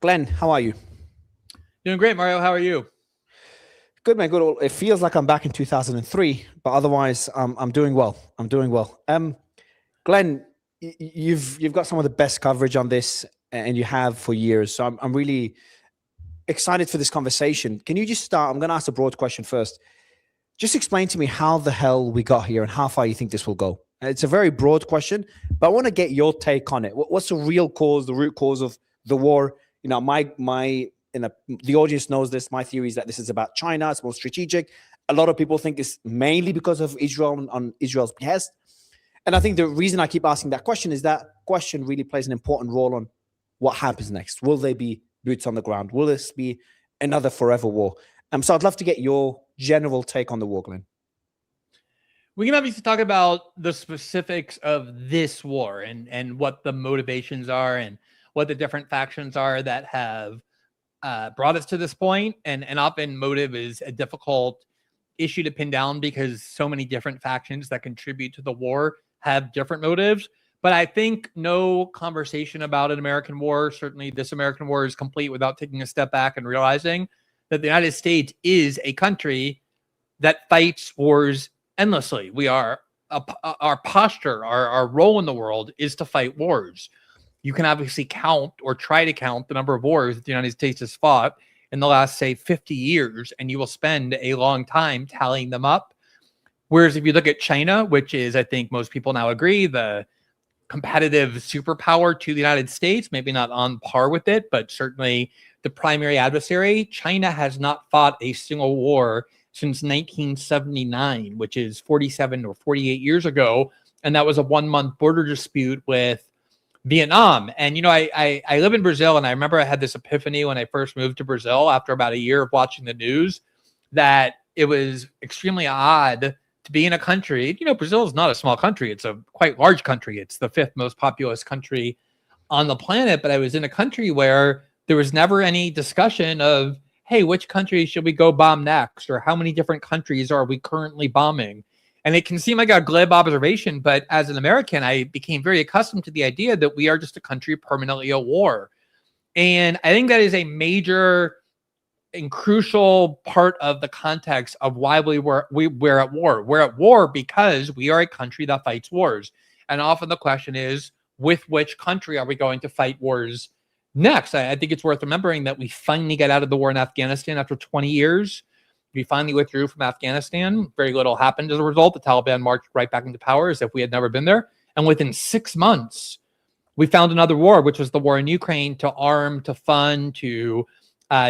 Glenn, how are you? Doing great, Mario. How are you? Good, man. Good. It feels like I'm back in 2003, but otherwise, I'm doing well. I'm doing well. Glenn, you've got some of the best coverage on this, and you have for years. So I'm really excited for this conversation. Can you just start? I'm going to ask a broad question first. Just explain to me how the hell we got here and how far you think this will go. It's a very broad question, but I want to get your take on it. What's the real cause, the root cause of the war? You know, the audience knows this. My theory is that this is about China. It's more strategic. A lot of people think it's mainly because of Israel on Israel's behest. And I think the reason I keep asking that question is that question really plays an important role on what happens next. Will there be boots on the ground? Will this be another forever war? So I'd love to get your general take on the war, Glenn. We can obviously talk about the specifics of this war and what the motivations are and what the different factions are that have brought us to this point. And often motive is a difficult issue to pin down because so many different factions that contribute to the war have different motives. But I think no conversation about an American war, certainly this American war, is complete without taking a step back and realizing that the United States is a country that fights wars endlessly. Our posture, our role in the world is to fight wars. You can obviously count or try to count the number of wars that the United States has fought in the last, say, 50 years, and you will spend a long time tallying them up. Whereas if you look at China, which is, I think most people now agree, the competitive superpower to the United States, maybe not on par with it, but certainly the primary adversary, China has not fought a single war since 1979, which is 47 or 48 years ago. And that was a 1-month border dispute with Vietnam. And, you know, I live in Brazil, and I remember I had this epiphany when I first moved to Brazil after about a year of watching the news, that it was extremely odd to be in a country. You know, Brazil is not a small country. It's a quite large country. It's the 5th most populous country on the planet. But I was in a country where there was never any discussion of, hey, which country should we go bomb next? Or how many different countries are we currently bombing? And it can seem like a glib observation, but as an American, I became very accustomed to the idea that we are just a country permanently at war. And I think that is a major and crucial part of the context of why we're at war. We're at war because we are a country that fights wars. And often the question is, with which country are we going to fight wars next? I think it's worth remembering that we finally got out of the war in Afghanistan after 20 years. We finally withdrew from Afghanistan. Very little happened as a result. The Taliban marched right back into power as if we had never been there. And within 6 months, we found another war, which was the war in Ukraine, to arm, to fund, to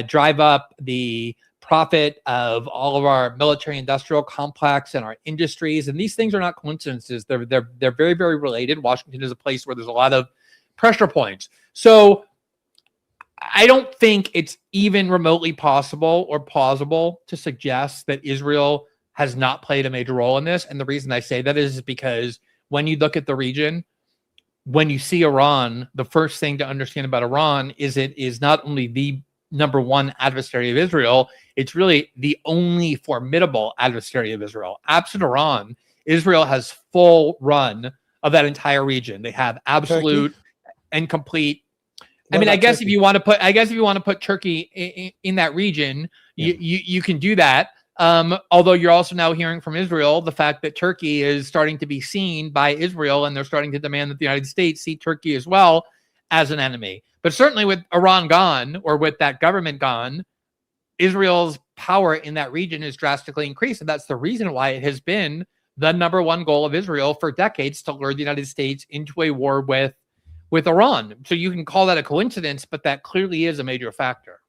drive up the profit of all of our military industrial complex and our industries. And these things are not coincidences. They're very, very related. Washington is a place where there's a lot of pressure points. So I don't think it's even remotely possible or plausible to suggest that Israel has not played a major role in this. And the reason I say that is because when you look at the region, when you see Iran, the first thing to understand about Iran is it is not only the number one adversary of Israel, it's really the only formidable adversary of Israel. Absent Iran, Israel has full run of that entire region. They have absolute and complete. I mean, I guess if you want to put Turkey in that region, you can do that. Although you're also now hearing from Israel the fact that Turkey is starting to be seen by Israel, and they're starting to demand that the United States see Turkey as well as an enemy. But certainly with Iran gone, or with that government gone, Israel's power in that region is drastically increased. And that's the reason why it has been the number one goal of Israel for decades to lure the United States into a war with Iran. So you can call that a coincidence, but that clearly is a major factor.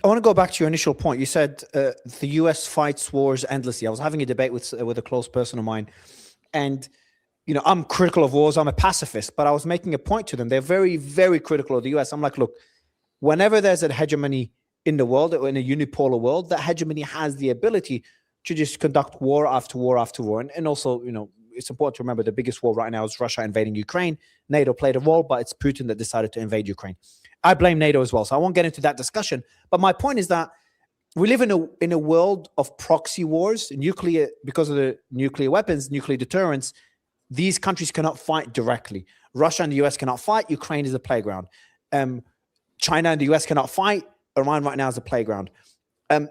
I want to go back to your initial point. You said the U.S. fights wars endlessly. I was having a debate with a close person of mine, and you know, I'm critical of wars. I'm a pacifist, but I was making a point to them. They're very, very critical of the U.S. I'm like, look, whenever there's a hegemony in the world, or in a unipolar world, that hegemony has the ability to just conduct war after war after war. And also, you know, it's important to remember the biggest war right now is Russia invading Ukraine. NATO played a role, but it's Putin that decided to invade Ukraine. I blame NATO as well, so I won't get into that discussion. But my point is that we live in a world of proxy wars, nuclear, because of the nuclear weapons, nuclear deterrence. These countries cannot fight directly. Russia and the US cannot fight. Ukraine is a playground. China and the US cannot fight. Iran right now is a playground.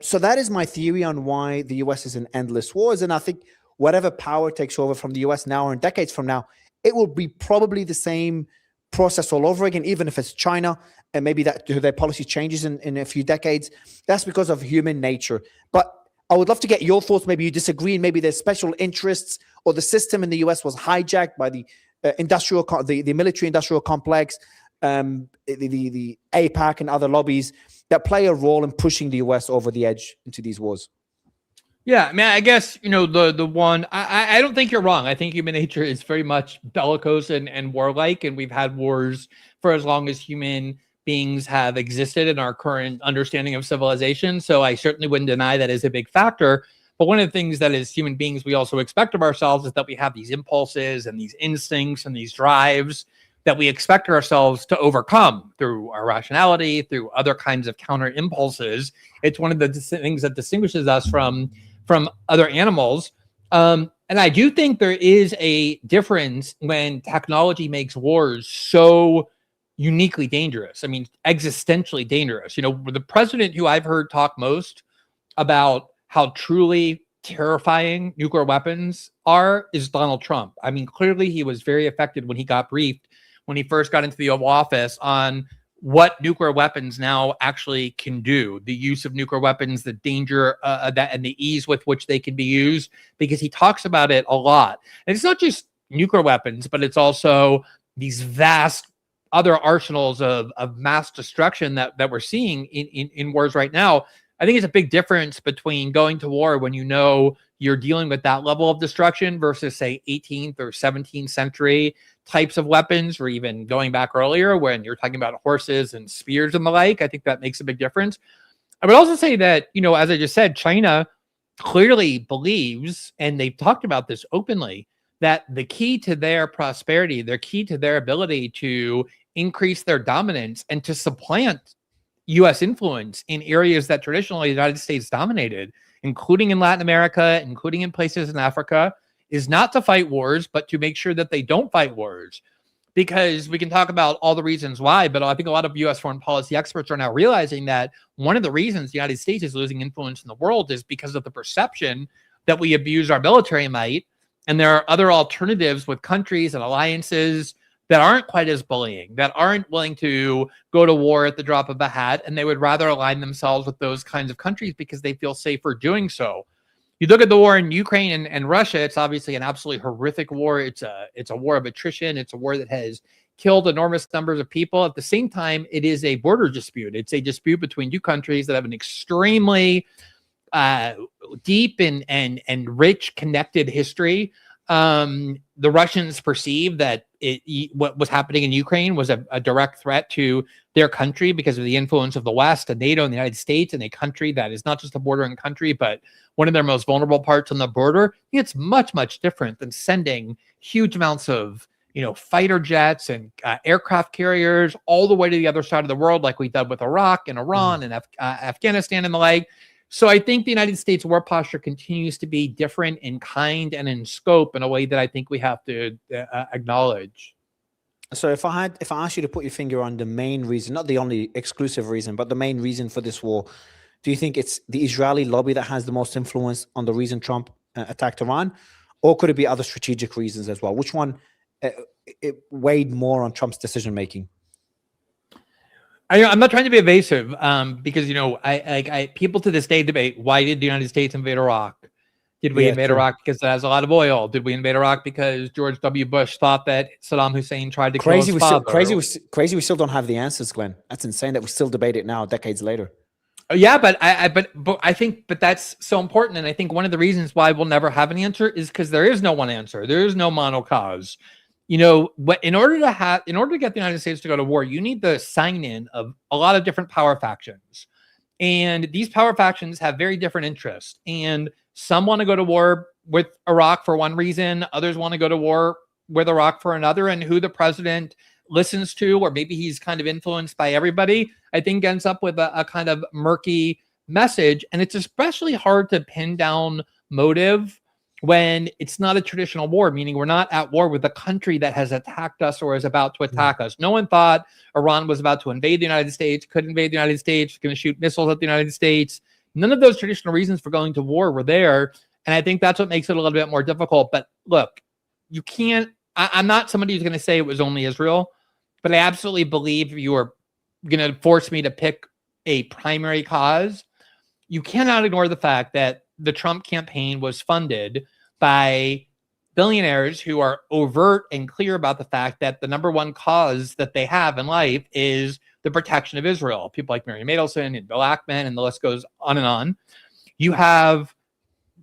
So that is my theory on why the US is in endless wars. And I think whatever power takes over from the US now or in decades from now, it will be probably the same process all over again, even if it's China, and maybe that their policy changes in a few decades. That's because of human nature. But I would love to get your thoughts. Maybe you disagree, and maybe there's special interests, or the system in the US was hijacked by the the military-industrial complex, the APAC and other lobbies that play a role in pushing the US over the edge into these wars. Yeah, I mean, I guess, the one, I don't think you're wrong. I think human nature is very much bellicose and warlike, and we've had wars for as long as human beings have existed in our current understanding of civilization. So I certainly wouldn't deny that is a big factor. But one of the things that as human beings we also expect of ourselves is that we have these impulses and these instincts and these drives that we expect ourselves to overcome through our rationality, through other kinds of counter impulses. It's one of the things that distinguishes us from other animals. And I do think there is a difference when technology makes wars so uniquely dangerous. I mean, existentially dangerous. The president who I've heard talk most about how truly terrifying nuclear weapons are is Donald Trump. I mean, clearly he was very affected when he got briefed when he first got into the Oval Office on what nuclear weapons now actually can do, the use of nuclear weapons, the danger that and the ease with which they can be used, because he talks about it a lot. And it's not just nuclear weapons, but it's also these vast other arsenals of mass destruction that we're seeing in wars right now. I think it's a big difference between going to war when you're dealing with that level of destruction versus, say, 18th or 17th century types of weapons, or even going back earlier when you're talking about horses and spears and the like. I think that makes a big difference. I would also say that, as I just said, China clearly believes, and they've talked about this openly, that the key to their prosperity, their key to their ability to increase their dominance and to supplant U.S. influence in areas that traditionally the United States dominated, including in Latin America, including in places in Africa, is not to fight wars, but to make sure that they don't fight wars. Because we can talk about all the reasons why, but I think a lot of U.S. foreign policy experts are now realizing that one of the reasons the United States is losing influence in the world is because of the perception that we abuse our military might. And there are other alternatives with countries and alliances that aren't quite as bullying, that aren't willing to go to war at the drop of a hat, and they would rather align themselves with those kinds of countries because they feel safer doing so. You look at the war in Ukraine and Russia, it's obviously an absolutely horrific war. It's a war of attrition. It's a war that has killed enormous numbers of people. At the same time, it is a border dispute. It's a dispute between two countries that have an extremely deep and rich connected history. The Russians perceive that what was happening in Ukraine was a direct threat to their country because of the influence of the West and NATO and the United States, and a country that is not just a bordering country, but one of their most vulnerable parts on the border. It's much, much different than sending huge amounts of fighter jets and aircraft carriers all the way to the other side of the world, like we did with Iraq and Iran and Afghanistan and the like. So I think the United States war posture continues to be different in kind and in scope in a way that I think we have to acknowledge. So if I asked you to put your finger on the main reason, not the only exclusive reason, but the main reason for this war, do you think it's the Israeli lobby that has the most influence on the reason Trump attacked Iran? Or could it be other strategic reasons as well? Which one it weighed more on Trump's decision-making? I'm not trying to be evasive, because people to this day debate, why did the United States invade Iraq? Did we invade Iraq because it has a lot of oil? Did we invade Iraq because George W. Bush thought that Saddam Hussein tried to kill his father? Crazy we still don't have the answers, Glenn. That's insane that we still debate it now, decades later. Yeah, but I think that's so important, and I think one of the reasons why we'll never have an answer is because there is no one answer. There is no monocause. In order to get the United States to go to war, you need the sign-in of a lot of different power factions. And these power factions have very different interests. And some want to go to war with Iraq for one reason. Others want to go to war with Iraq for another. And who the president listens to, or maybe he's kind of influenced by everybody, I think ends up with a kind of murky message. And it's especially hard to pin down motive when it's not a traditional war, meaning we're not at war with the country that has attacked us or is about to attack us. No one thought Iran was about to invade the United States, could invade the United States, going to shoot missiles at the United States. None of those traditional reasons for going to war were there. And I think that's what makes it a little bit more difficult. But look, you can't, I'm not somebody who's going to say it was only Israel, but I absolutely believe if you are going to force me to pick a primary cause, you cannot ignore the fact that the Trump campaign was funded by billionaires who are overt and clear about the fact that the number one cause that they have in life is the protection of Israel. People like Mary Madelson and Bill Ackman, and the list goes on and on. You have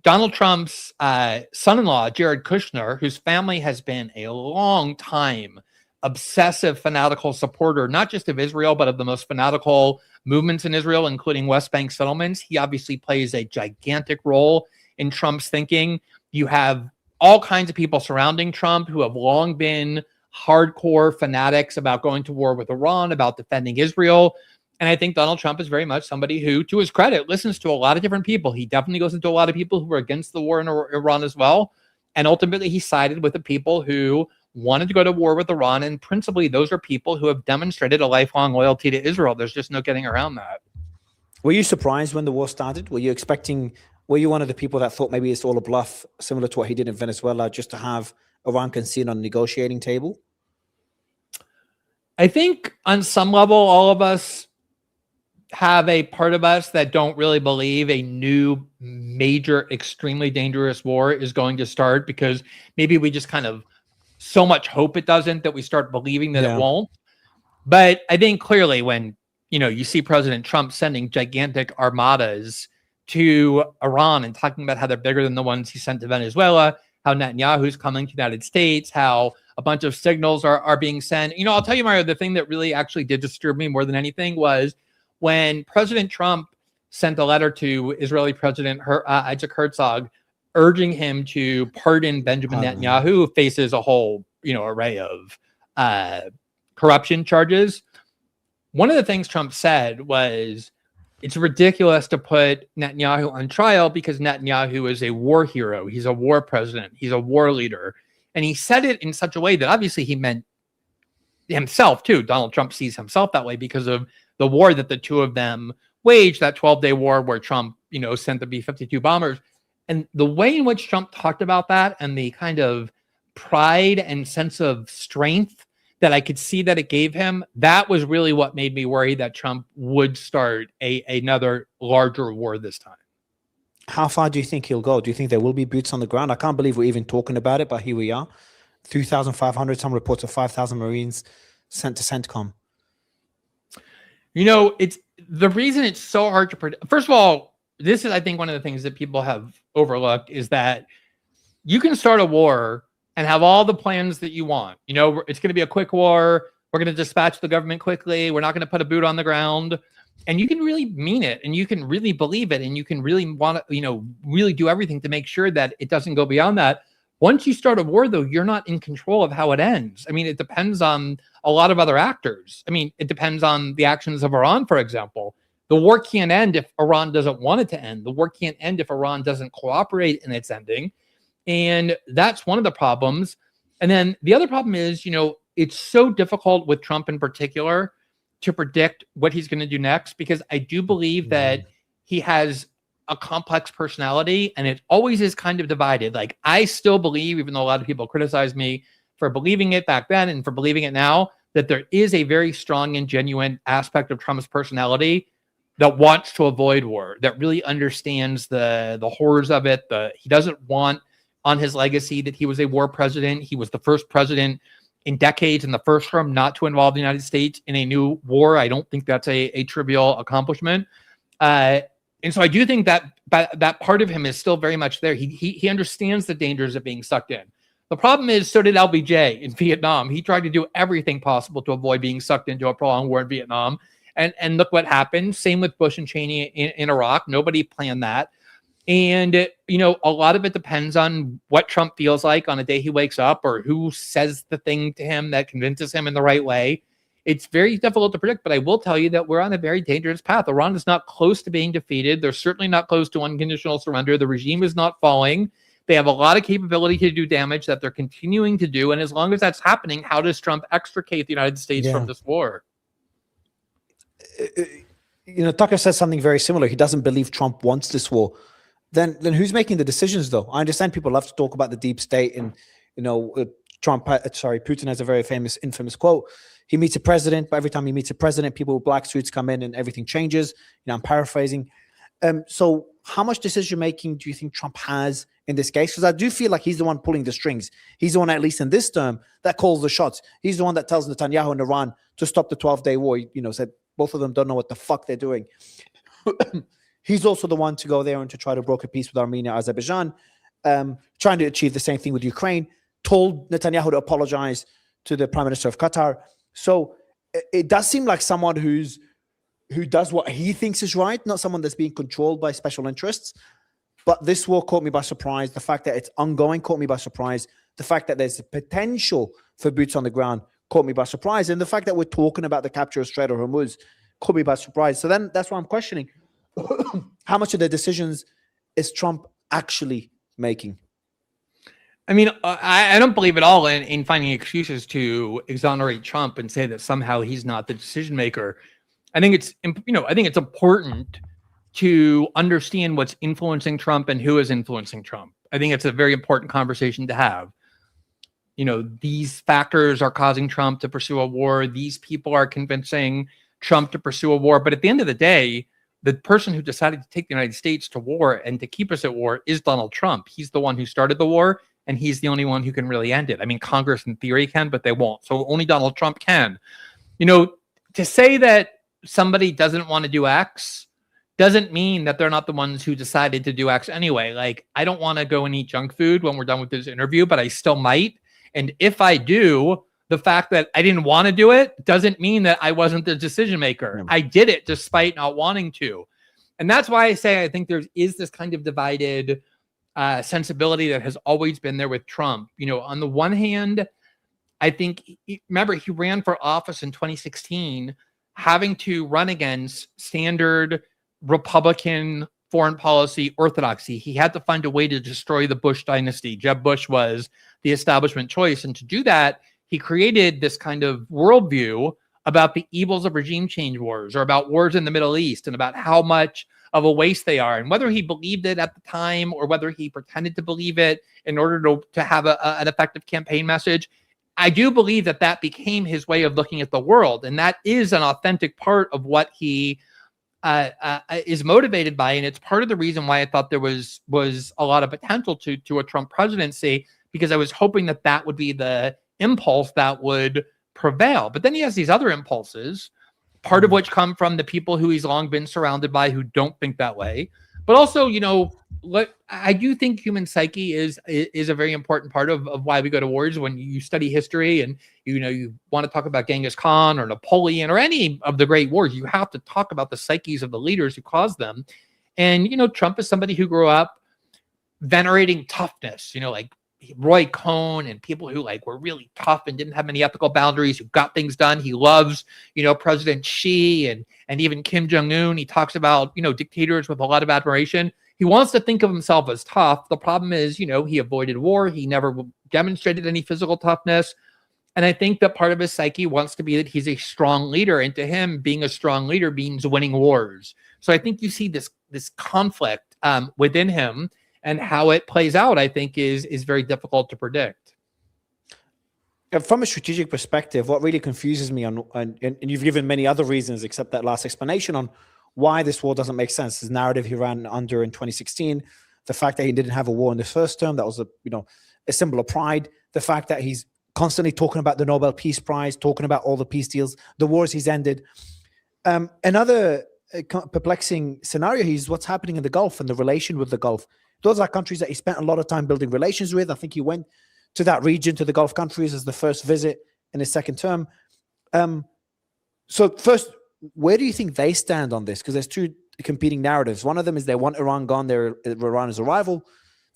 Donald Trump's son-in-law, Jared Kushner, whose family has been a long time obsessive, fanatical supporter, not just of Israel, but of the most fanatical movements in Israel, including West Bank settlements. He obviously plays a gigantic role in Trump's thinking. You have all kinds of people surrounding Trump who have long been hardcore fanatics about going to war with Iran, about defending Israel. And I think Donald Trump is very much somebody who, to his credit, listens to a lot of different people. He definitely goes into a lot of people who are against the war in Iran as well. And ultimately, he sided with the people who wanted to go to war with Iran. And principally, those are people who have demonstrated a lifelong loyalty to Israel. There's just no getting around that. Were you surprised when the war started? Were you one of the people that thought maybe it's all a bluff, similar to what he did in Venezuela, just to have Iran concede on the negotiating table? I think on some level, all of us have a part of us that don't really believe a new, major, extremely dangerous war is going to start, because maybe we just kind of so much hope it doesn't that we start believing that it won't. But I think clearly when, you see President Trump sending gigantic armadas to Iran and talking about how they're bigger than the ones he sent to Venezuela, how Netanyahu's coming to the United States, how a bunch of signals are being sent. I'll tell you, Mario, the thing that really actually did disturb me more than anything was when President Trump sent a letter to Israeli President Isaac Herzog urging him to pardon Benjamin Netanyahu, who faces a whole array of corruption charges. One of the things Trump said was, it's ridiculous to put Netanyahu on trial because Netanyahu is a war hero. He's a war president. He's a war leader. And he said it in such a way that obviously he meant himself too. Donald Trump sees himself that way because of the war that the two of them waged, that 12-day war where Trump, sent the B-52 bombers. And the way in which Trump talked about that and the kind of pride and sense of strength that I could see that it gave him, that was really what made me worry that Trump would start another larger war this time. How far do you think he'll go? Do you think there will be boots on the ground? I can't believe we're even talking about it, but here we are. 3,500, some reports of 5,000 Marines sent to CENTCOM. It's the reason it's so hard to predict. First of all, this is, I think, one of the things that people have overlooked is that you can start a war and have all the plans that you want. It's going to be a quick war. We're going to dispatch the government quickly. We're not going to put a boot on the ground. And you can really mean it, and you can really believe it, and you can really want to, really do everything to make sure that it doesn't go beyond that. Once you start a war, though, you're not in control of how it ends. I mean, it depends on a lot of other actors. I mean, it depends on the actions of Iran, for example. The war can't end if Iran doesn't want it to end. The war can't end if Iran doesn't cooperate in its ending. And that's one of the problems. And then the other problem is, it's so difficult with Trump in particular to predict what he's going to do next, because I do believe that he has a complex personality and it always is kind of divided. Like, I still believe, even though a lot of people criticize me for believing it back then and for believing it now, that there is a very strong and genuine aspect of Trump's personality that wants to avoid war, that really understands the horrors of it. He doesn't want on his legacy that he was a war president. He was the first president in decades in the first term not to involve the United States in a new war. I don't think that's a trivial accomplishment. And so I do think that that part of him is still very much there. He understands the dangers of being sucked in. The problem is, so did LBJ in Vietnam. He tried to do everything possible to avoid being sucked into a prolonged war in Vietnam. And look what happened. Same with Bush and Cheney in Iraq. Nobody planned that. And, a lot of it depends on what Trump feels like on a day he wakes up, or who says the thing to him that convinces him in the right way. It's very difficult to predict, but I will tell you that we're on a very dangerous path. Iran is not close to being defeated. They're certainly not close to unconditional surrender. The regime is not falling. They have a lot of capability to do damage that they're continuing to do. And as long as that's happening, how does Trump extricate the United States from this war? Tucker says something very similar. He doesn't believe Trump wants this war. Then who's making the decisions, though? I understand people love to talk about the deep state, and Putin has a very infamous quote. He meets a president, but every time he meets a president, people with black suits come in and everything changes. I'm paraphrasing. So how much decision making do you think Trump has in this case? Because I do feel like he's the one pulling the strings. He's the one, at least in this term, that calls the shots. He's the one that tells Netanyahu and Iran to stop the 12-day war. Said both of them don't know what the fuck they're doing. He's also the one to go there and to try to broker peace with Armenia, Azerbaijan, trying to achieve the same thing with Ukraine, told Netanyahu to apologize to the Prime Minister of Qatar. So it does seem like someone who does what he thinks is right, not someone that's being controlled by special interests. But this war caught me by surprise. The fact that it's ongoing caught me by surprise. The fact that there's a potential for boots on the ground caught me by surprise. And the fact that we're talking about the capture of Strait of Hormuz caught me by surprise. So then that's why I'm questioning how much of the decisions is Trump actually making? I mean, I don't believe at all in finding excuses to exonerate Trump and say that somehow he's not the decision maker. I think it's important to understand what's influencing Trump and who is influencing Trump. I think it's a very important conversation to have. These factors are causing Trump to pursue a war. These people are convincing Trump to pursue a war. But at the end of the day, the person who decided to take the United States to war and to keep us at war is Donald Trump. He's the one who started the war, and he's the only one who can really end it. I mean, Congress in theory can, but they won't. So only Donald Trump can. To say that somebody doesn't want to do X doesn't mean that they're not the ones who decided to do X anyway. Like, I don't want to go and eat junk food when we're done with this interview, but I still might. And if I do, the fact that I didn't want to do it doesn't mean that I wasn't the decision maker. I did it despite not wanting to. And that's why I say I think there is this kind of divided sensibility that has always been there with Trump. On the one hand, I think, remember, he ran for office in 2016, having to run against standard Republican foreign policy orthodoxy. He had to find a way to destroy the Bush dynasty. Jeb Bush was the establishment choice. And to do that, he created this kind of worldview about the evils of regime change wars, or about wars in the Middle East, and about how much of a waste they are. And whether he believed it at the time or whether he pretended to believe it in order to have an effective campaign message, I do believe that became his way of looking at the world. And that is an authentic part of what he is motivated by. And it's part of the reason why I thought there was a lot of potential to a Trump presidency, because I was hoping that would be the impulse that would prevail. But then he has these other impulses, part of which come from the people who he's long been surrounded by who don't think that way. But also, I do think human psyche is a very important part of why we go to wars. When you study history and you want to talk about Genghis Khan or Napoleon or any of the great wars, you have to talk about the psyches of the leaders who caused them. And Trump is somebody who grew up venerating toughness, like Roy Cohn and people who were really tough and didn't have any ethical boundaries, who got things done. He loves, President Xi and even Kim Jong-un. He talks about, dictators with a lot of admiration. He wants to think of himself as tough. The problem is, he avoided war. He never demonstrated any physical toughness. And I think that part of his psyche wants to be that he's a strong leader. And to him, being a strong leader means winning wars. So I think you see this conflict within him. And how it plays out, I think, is very difficult to predict. From a strategic perspective, what really confuses me and you've given many other reasons except that last explanation on why this war doesn't make sense. His narrative he ran under in 2016, the fact that he didn't have a war in the first term, that was a symbol of pride. The fact that he's constantly talking about the Nobel Peace Prize, talking about all the peace deals, the wars he's ended. Another perplexing scenario is what's happening in the Gulf and the relation with the Gulf. Those are countries that he spent a lot of time building relations with. I think he went to that region, to the Gulf countries, as the first visit in his second term. So first, where do you think they stand on this? Because there's two competing narratives. One of them is they want Iran gone. Iran is a rival.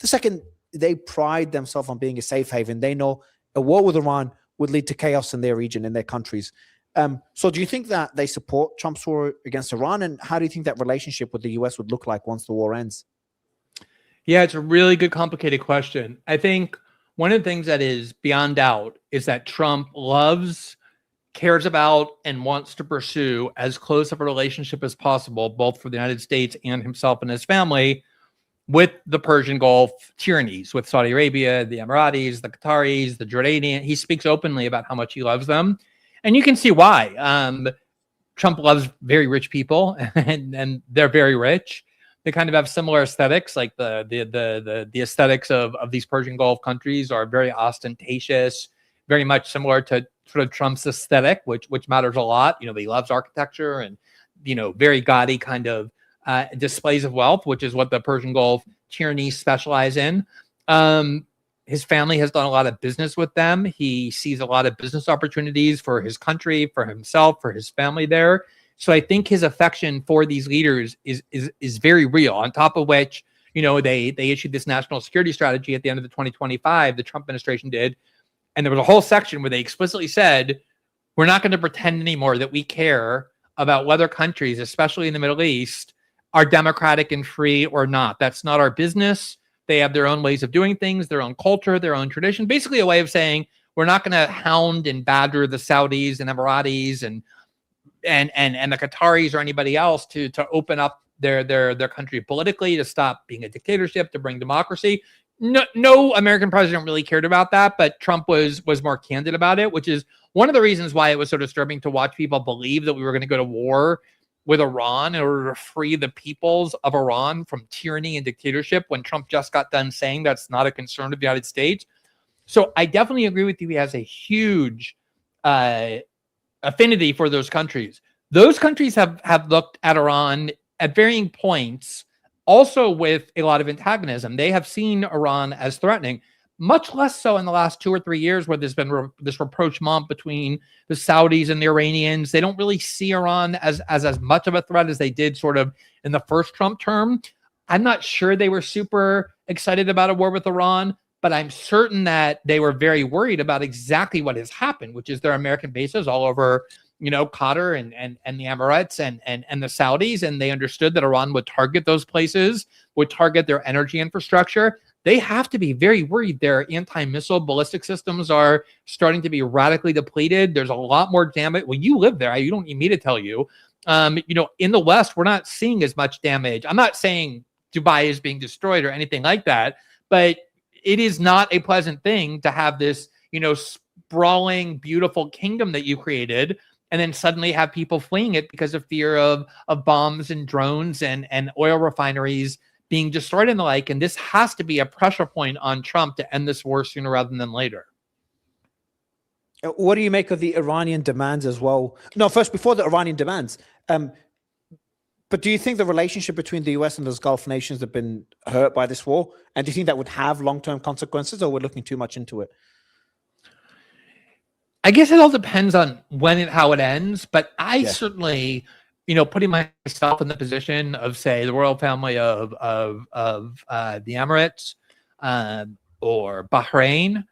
The second, they pride themselves on being a safe haven. They know a war with Iran would lead to chaos in their region, in their countries. So do you think that they support Trump's war against Iran? And how do you think that relationship with the US would look like once the war ends? Yeah, it's a really good, complicated question. I think one of the things that is beyond doubt is that Trump loves, cares about, and wants to pursue as close of a relationship as possible, both for the United States and himself and his family, with the Persian Gulf tyrannies, with Saudi Arabia, the Emiratis, the Qataris, the Jordanian. He speaks openly about how much he loves them. And you can see why. Trump loves very rich people, and they're very rich. They kind of have similar aesthetics, like the aesthetics of these Persian Gulf countries are very ostentatious, very much similar to sort of Trump's aesthetic, which matters a lot. You know, he loves architecture and, you know, very gaudy kind of displays of wealth, which is what the Persian Gulf tyrannies specialize in. His family has done a lot of business with them. He sees a lot of business opportunities for his country, for himself, for his family there. So I think his affection for these leaders is very real. On top of which, you know, they issued this national security strategy at the end of the 2025, the Trump administration did. And there was a whole section where they explicitly said, we're not going to pretend anymore that we care about whether countries, especially in the Middle East, are democratic and free or not. That's not our business. They have their own ways of doing things, their own culture, their own tradition. Basically a way of saying, we're not going to hound and badger the Saudis and Emiratis and the Qataris or anybody else to open up their country politically, to stop being a dictatorship, to bring democracy. No American president really cared about that, but Trump was more candid about it, which is one of the reasons why it was so disturbing to watch people believe that we were going to go to war with Iran in order to free the peoples of Iran from tyranny and dictatorship, when Trump just got done saying that's not a concern of the United States. So I definitely agree with you. He has a huge affinity for those countries. Those countries have looked at Iran at varying points, also with a lot of antagonism. They have seen Iran as threatening, much less so in the last 2 or 3 years, where there's been this rapprochement between the Saudis and the Iranians. They don't really see Iran as much of a threat as they did sort of in the first Trump term. I'm not sure they were super excited about a war with Iran, but I'm certain that they were very worried about exactly what has happened, which is their American bases all over, you know, Qatar and the Emirates and the Saudis. And they understood that Iran would target those places, would target their energy infrastructure. They have to be very worried. Their anti-missile ballistic systems are starting to be radically depleted. There's a lot more damage. Well, you live there. You don't need me to tell you. You know, in the West, we're not seeing as much damage. I'm not saying Dubai is being destroyed or anything like that, but it is not a pleasant thing to have this, you know, sprawling, beautiful kingdom that you created, and then suddenly have people fleeing it because of fear of bombs and drones and oil refineries being destroyed and the like. And this has to be a pressure point on Trump to end this war sooner rather than later. What do you make of the Iranian demands as well? No, first, before the Iranian demands, but do you think the relationship between the US and those Gulf nations have been hurt by this war? And do you think that would have long-term consequences, or we're looking too much into it? I guess it all depends on when and how it ends, but I certainly, you know, putting myself in the position of, say, the royal family of the Emirates or Bahrain,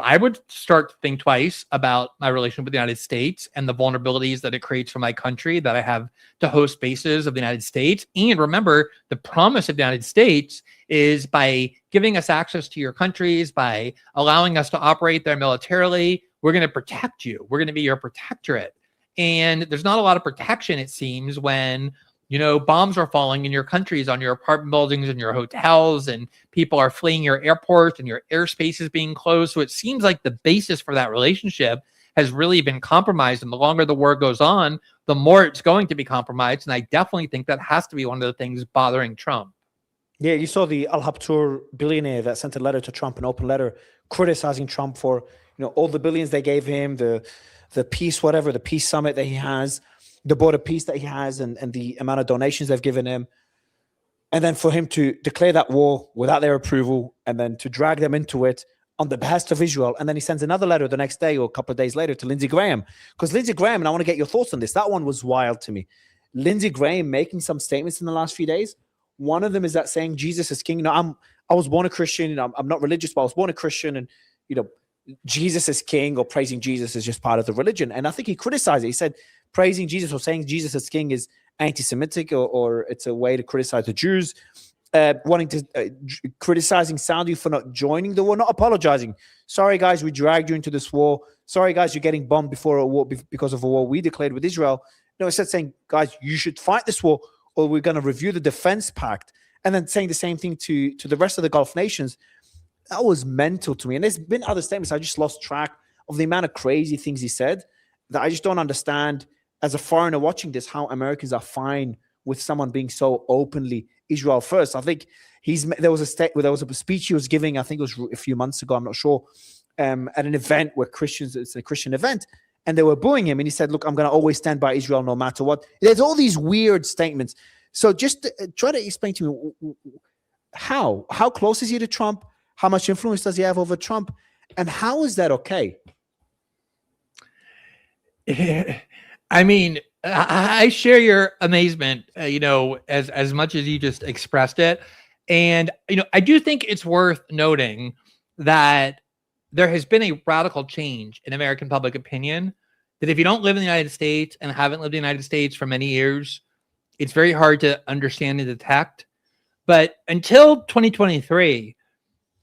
I would start to think twice about my relation with the United States and the vulnerabilities that it creates for my country, that I have to host bases of the United States. And remember, the promise of the United States is by giving us access to your countries, by allowing us to operate there militarily, we're going to protect you. We're going to be your protectorate. And there's not a lot of protection, it seems, when, you know, bombs are falling in your countries, on your apartment buildings and your hotels, and people are fleeing your airports and your airspace is being closed. So it seems like the basis for that relationship has really been compromised. And the longer the war goes on, the more it's going to be compromised. And I definitely think that has to be one of the things bothering Trump. Yeah, you saw the Al Habtoor billionaire that sent a letter to Trump, an open letter, criticizing Trump for, you know, all the billions they gave him, the peace, whatever, the peace summit that he has, the border peace that he has, and the amount of donations they've given him. And then for him to declare that war without their approval, and then to drag them into it on the behest of Israel. And then he sends another letter the next day or a couple of days later to Lindsey Graham. Because Lindsey Graham, and I want to get your thoughts on this, that one was wild to me. Lindsey Graham making some statements in the last few days. One of them is that saying Jesus is king. You know, I was born a Christian, and I'm not religious, but I was born a Christian, and, you know, Jesus is king, or praising Jesus is just part of the religion. And I think he criticized it. He said praising Jesus or saying Jesus is king is anti-Semitic, or it's a way to criticize the Jews. wanting to criticizing Saudi for not joining the war, not apologizing. Sorry, guys, we dragged you into this war. Sorry, guys, you're getting bombed before a war because of a war we declared with Israel. No, instead saying, guys, you should fight this war, or we're going to review the defense pact, and then saying the same thing to the rest of the Gulf nations. That was mental to me. And there's been other statements. I just lost track of the amount of crazy things he said that I just don't understand as a foreigner watching this, how Americans are fine with someone being so openly Israel first. I think there was a speech he was giving, I think it was a few months ago, I'm not sure, at an event where it's a Christian event, and they were booing him, and he said, look, I'm going to always stand by Israel no matter what. There's all these weird statements. So just try to explain to me how close is he to Trump? How much influence does he have over Trump? And how is that okay? I mean, I share your amazement, as much as you just expressed it. And, I do think it's worth noting that there has been a radical change in American public opinion, that if you don't live in the United States and haven't lived in the United States for many years, it's very hard to understand and detect. But until 2023,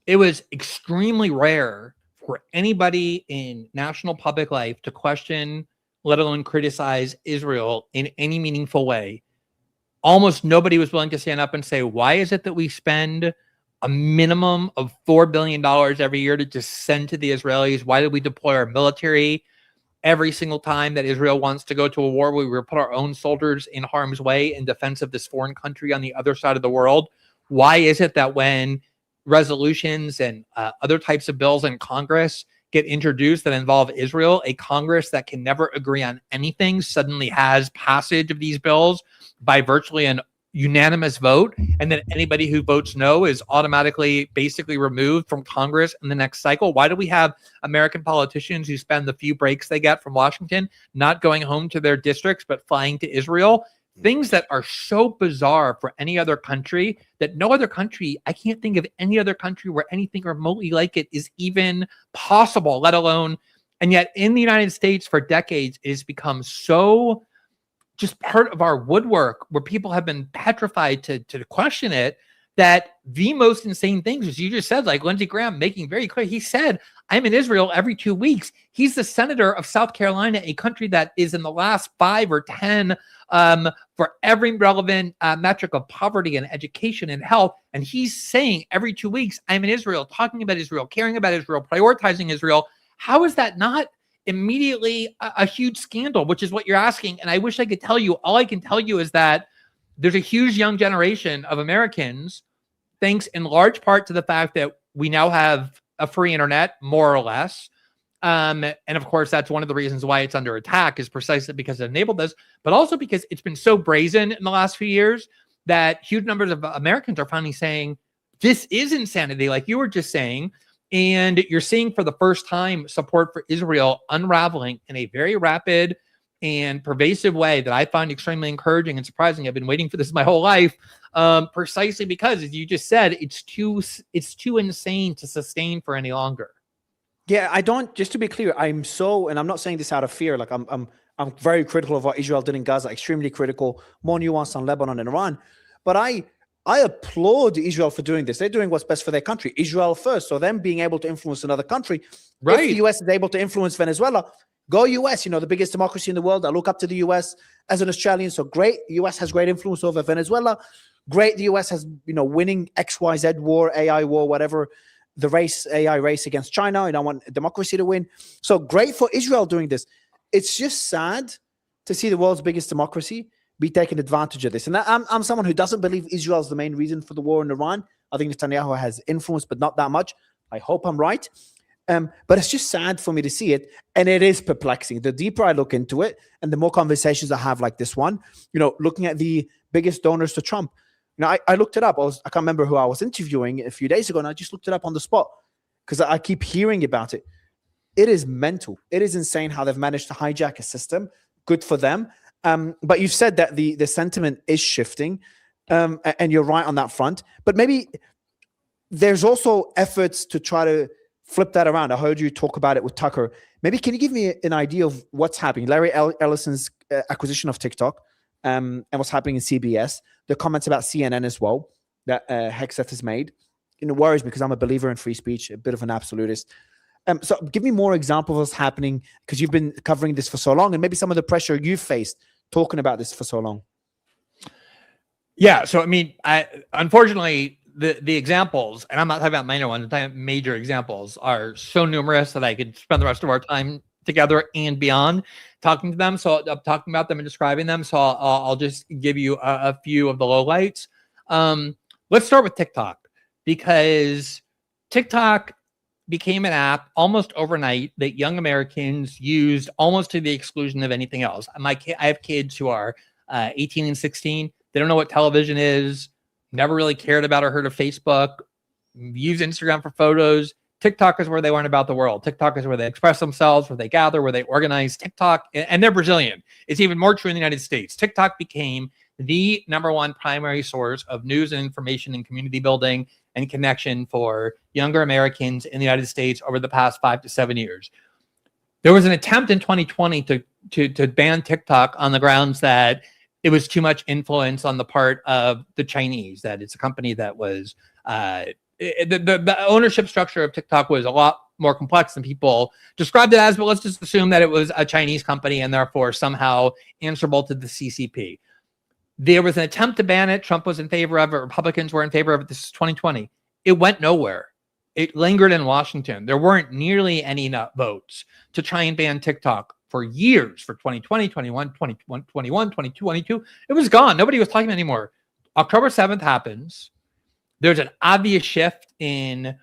it was extremely rare for anybody in national public life to question, let alone criticize Israel in any meaningful way. Almost nobody was willing to stand up and say, why is it that we spend a minimum of $4 billion every year to just send to the Israelis? Why do we deploy our military every single time that Israel wants to go to a war where we put our own soldiers in harm's way in defense of this foreign country on the other side of the world? Why is it that when resolutions and other types of bills in Congress get introduced that involve Israel, a Congress that can never agree on anything suddenly has passage of these bills by virtually an unanimous vote, and then anybody who votes no is automatically basically removed from Congress in the next cycle? Why do we have American politicians who spend the few breaks they get from Washington not going home to their districts but flying to Israel? Things that are so bizarre for any other country that no other country, I can't think of any other country where anything remotely like it is even possible, let alone, and yet in the United States for decades, it has become so just part of our woodwork where people have been petrified to question it, that the most insane things, as you just said, like Lindsey Graham making very clear, he said, I'm in Israel every 2 weeks. He's the senator of South Carolina, a country that is in the last 5 or 10 for every relevant metric of poverty and education and health. And he's saying every 2 weeks, I'm in Israel, talking about Israel, caring about Israel, prioritizing Israel. How is that not immediately a huge scandal, which is what you're asking? And I wish I could tell you. All I can tell you is that there's a huge young generation of Americans, thanks in large part to the fact that we now have a free internet, more or less. And of course, that's one of the reasons why it's under attack, is precisely because it enabled this, but also because it's been so brazen in the last few years that huge numbers of Americans are finally saying, this is insanity, like you were just saying. And you're seeing for the first time support for Israel unraveling in a very rapid and pervasive way that I find extremely encouraging and surprising. I've been waiting for this my whole life, precisely because, as you just said, it's too insane to sustain for any longer. Yeah, I don't. Just to be clear, and I'm not saying this out of fear. Like I'm very critical of what Israel did in Gaza. Extremely critical. More nuanced on Lebanon and Iran, but I applaud Israel for doing this. They're doing what's best for their country. Israel first. So them being able to influence another country. Right. If the US is able to influence Venezuela, go US, the biggest democracy in the world. I look up to the US as an Australian. So great. US has great influence over Venezuela. Great. The US has, winning XYZ war, AI war, whatever, the AI race against China. I don't want democracy to win. So great for Israel doing this. It's just sad to see the world's biggest democracy be taking advantage of this. And I'm someone who doesn't believe Israel is the main reason for the war in Iran. I think Netanyahu has influence, but not that much. I hope I'm right. But it's just sad for me to see it. And it is perplexing. The deeper I look into it and the more conversations I have like this one, looking at the biggest donors to Trump. I looked it up. I can't remember who I was interviewing a few days ago, and I just looked it up on the spot because I keep hearing about it. It is mental. It is insane how they've managed to hijack a system. Good for them. But you've said that the sentiment is shifting, and you're right on that front. But maybe there's also efforts to try to flip that around. I heard you talk about it with Tucker. Maybe can you give me an idea of what's happening? Larry Ellison's acquisition of TikTok, and what's happening in CBS, the comments about CNN as well. that Hegseth has made, worries me because I'm a believer in free speech, a bit of an absolutist. So give me more examples of what's happening, because you've been covering this for so long, and maybe some of the pressure you've faced talking about this for so long. Yeah. So, I mean, unfortunately, the examples, and I'm not talking about minor ones, I'm talking about major examples, are so numerous that I could spend the rest of our time together and beyond talking to them. So I'm talking about them and describing them. So I'll just give you a few of the lowlights. Let's start with TikTok, because TikTok became an app almost overnight that young Americans used almost to the exclusion of anything else. I have kids who are 18 and 16. They don't know what television is, never really cared about or heard of Facebook, use Instagram for photos. TikTok is where they learn about the world. TikTok is where they express themselves, where they gather, where they organize. TikTok, and they're Brazilian. It's even more true in the United States. TikTok became the #1 primary source of news and information and community building and connection for younger Americans in the United States over the past 5 to 7 years. There was an attempt in 2020 to ban TikTok on the grounds that it was too much influence on the part of the Chinese, that it's a company that was, the ownership structure of TikTok was a lot more complex than people described it as, but let's just assume that it was a Chinese company and therefore somehow answerable to the CCP. There was an attempt to ban it. Trump was in favor of it. Republicans were in favor of it. This is 2020. It went nowhere. It lingered in Washington. There weren't nearly any votes to try and ban TikTok for years, for 2020, 21, 21, 22, 22. It was gone. Nobody was talking anymore. October 7th happens. There's an obvious shift in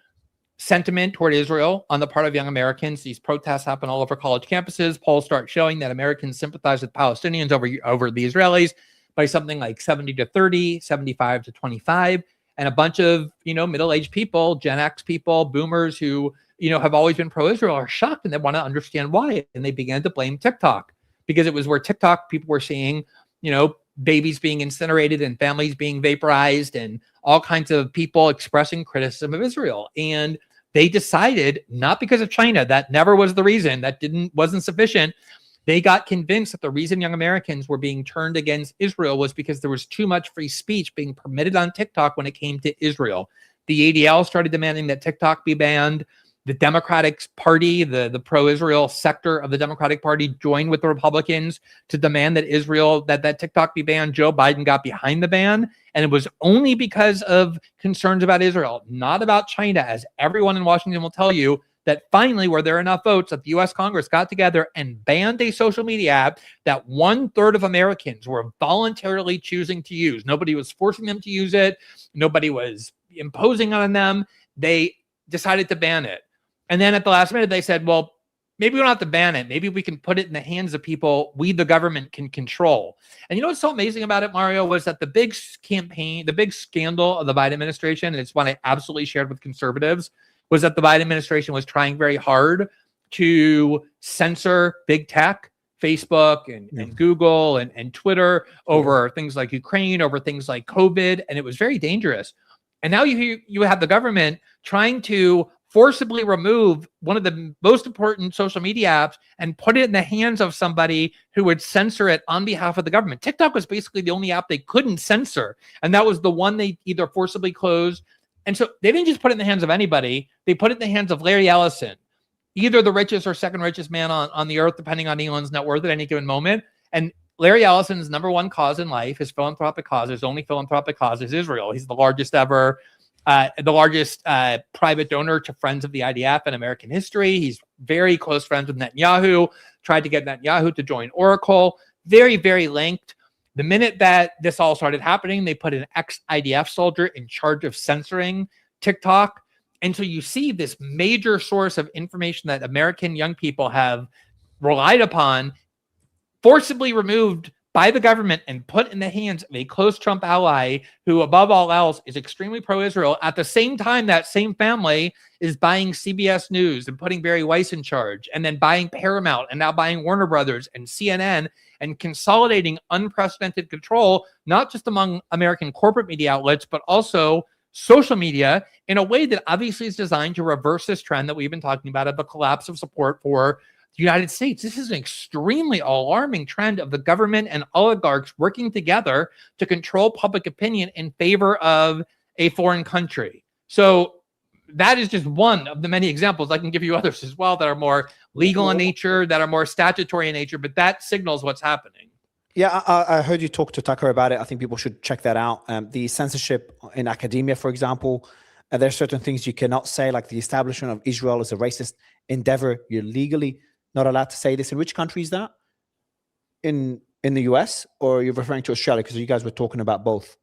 sentiment toward Israel on the part of young Americans. These protests happen all over college campuses. Polls start showing that Americans sympathize with Palestinians over the Israelis by something like 70 to 30, 75 to 25. And a bunch of, middle-aged people, Gen X people, boomers who, have always been pro-Israel are shocked, and they want to understand why. And they began to blame TikTok, because it was where TikTok people were seeing, babies being incinerated and families being vaporized and all kinds of people expressing criticism of Israel. And they decided, not because of China, that never was the reason, that wasn't sufficient. They got convinced that the reason young Americans were being turned against Israel was because there was too much free speech being permitted on TikTok when it came to Israel. The ADL started demanding that TikTok be banned. The Democratic Party, the pro-Israel sector of the Democratic Party, joined with the Republicans to demand that that TikTok be banned. Joe Biden got behind the ban, and it was only because of concerns about Israel, not about China, as everyone in Washington will tell you, that finally were there enough votes that the U.S. Congress got together and banned a social media app that 1/3 of Americans were voluntarily choosing to use. Nobody was forcing them to use it. Nobody was imposing on them. They decided to ban it. And then at the last minute, they said, well, maybe we don't have to ban it. Maybe we can put it in the hands of people we, the government, can control. And what's so amazing about it, Mario, was that the big campaign, the big scandal of the Biden administration, and it's one I absolutely shared with conservatives, was that the Biden administration was trying very hard to censor big tech, Facebook and Google and Twitter, over things like Ukraine, over things like COVID, and it was very dangerous. And now you have the government trying to forcibly remove one of the most important social media apps and put it in the hands of somebody who would censor it on behalf of the government. TikTok was basically the only app they couldn't censor, and that was the one they either forcibly closed. And so they didn't just put it in the hands of anybody. They put it in the hands of Larry Ellison, either the richest or second richest man on the earth, depending on Elon's net worth at any given moment. And Larry Ellison's #1 cause in life, his philanthropic cause, his only philanthropic cause, is Israel. He's the largest ever, private donor to Friends of the IDF in American history. He's very close friends with Netanyahu, tried to get Netanyahu to join Oracle, very, very linked. The minute that this all started happening, they put an ex-IDF soldier in charge of censoring TikTok. And so you see this major source of information that American young people have relied upon, forcibly removed by the government and put in the hands of a close Trump ally who, above all else, is extremely pro-Israel. At the same time, that same family is buying CBS News and putting Barry Weiss in charge, and then buying Paramount, and now buying Warner Brothers and CNN, and consolidating unprecedented control, not just among American corporate media outlets, but also social media, in a way that obviously is designed to reverse this trend that we've been talking about of the collapse of support for the United States. This is an extremely alarming trend of the government and oligarchs working together to control public opinion in favor of a foreign country. So that is just one of the many examples. I can give you others as well that are more legal in nature, that are more statutory in nature, but that signals what's happening. Yeah, I heard you talk to Tucker about it. I think people should check that out. The censorship in academia, for example, there are certain things you cannot say, like the establishment of Israel as a racist endeavor. You're legally not allowed to say this. In which country is that? In the US, or you're referring to Australia? Because you guys were talking about both.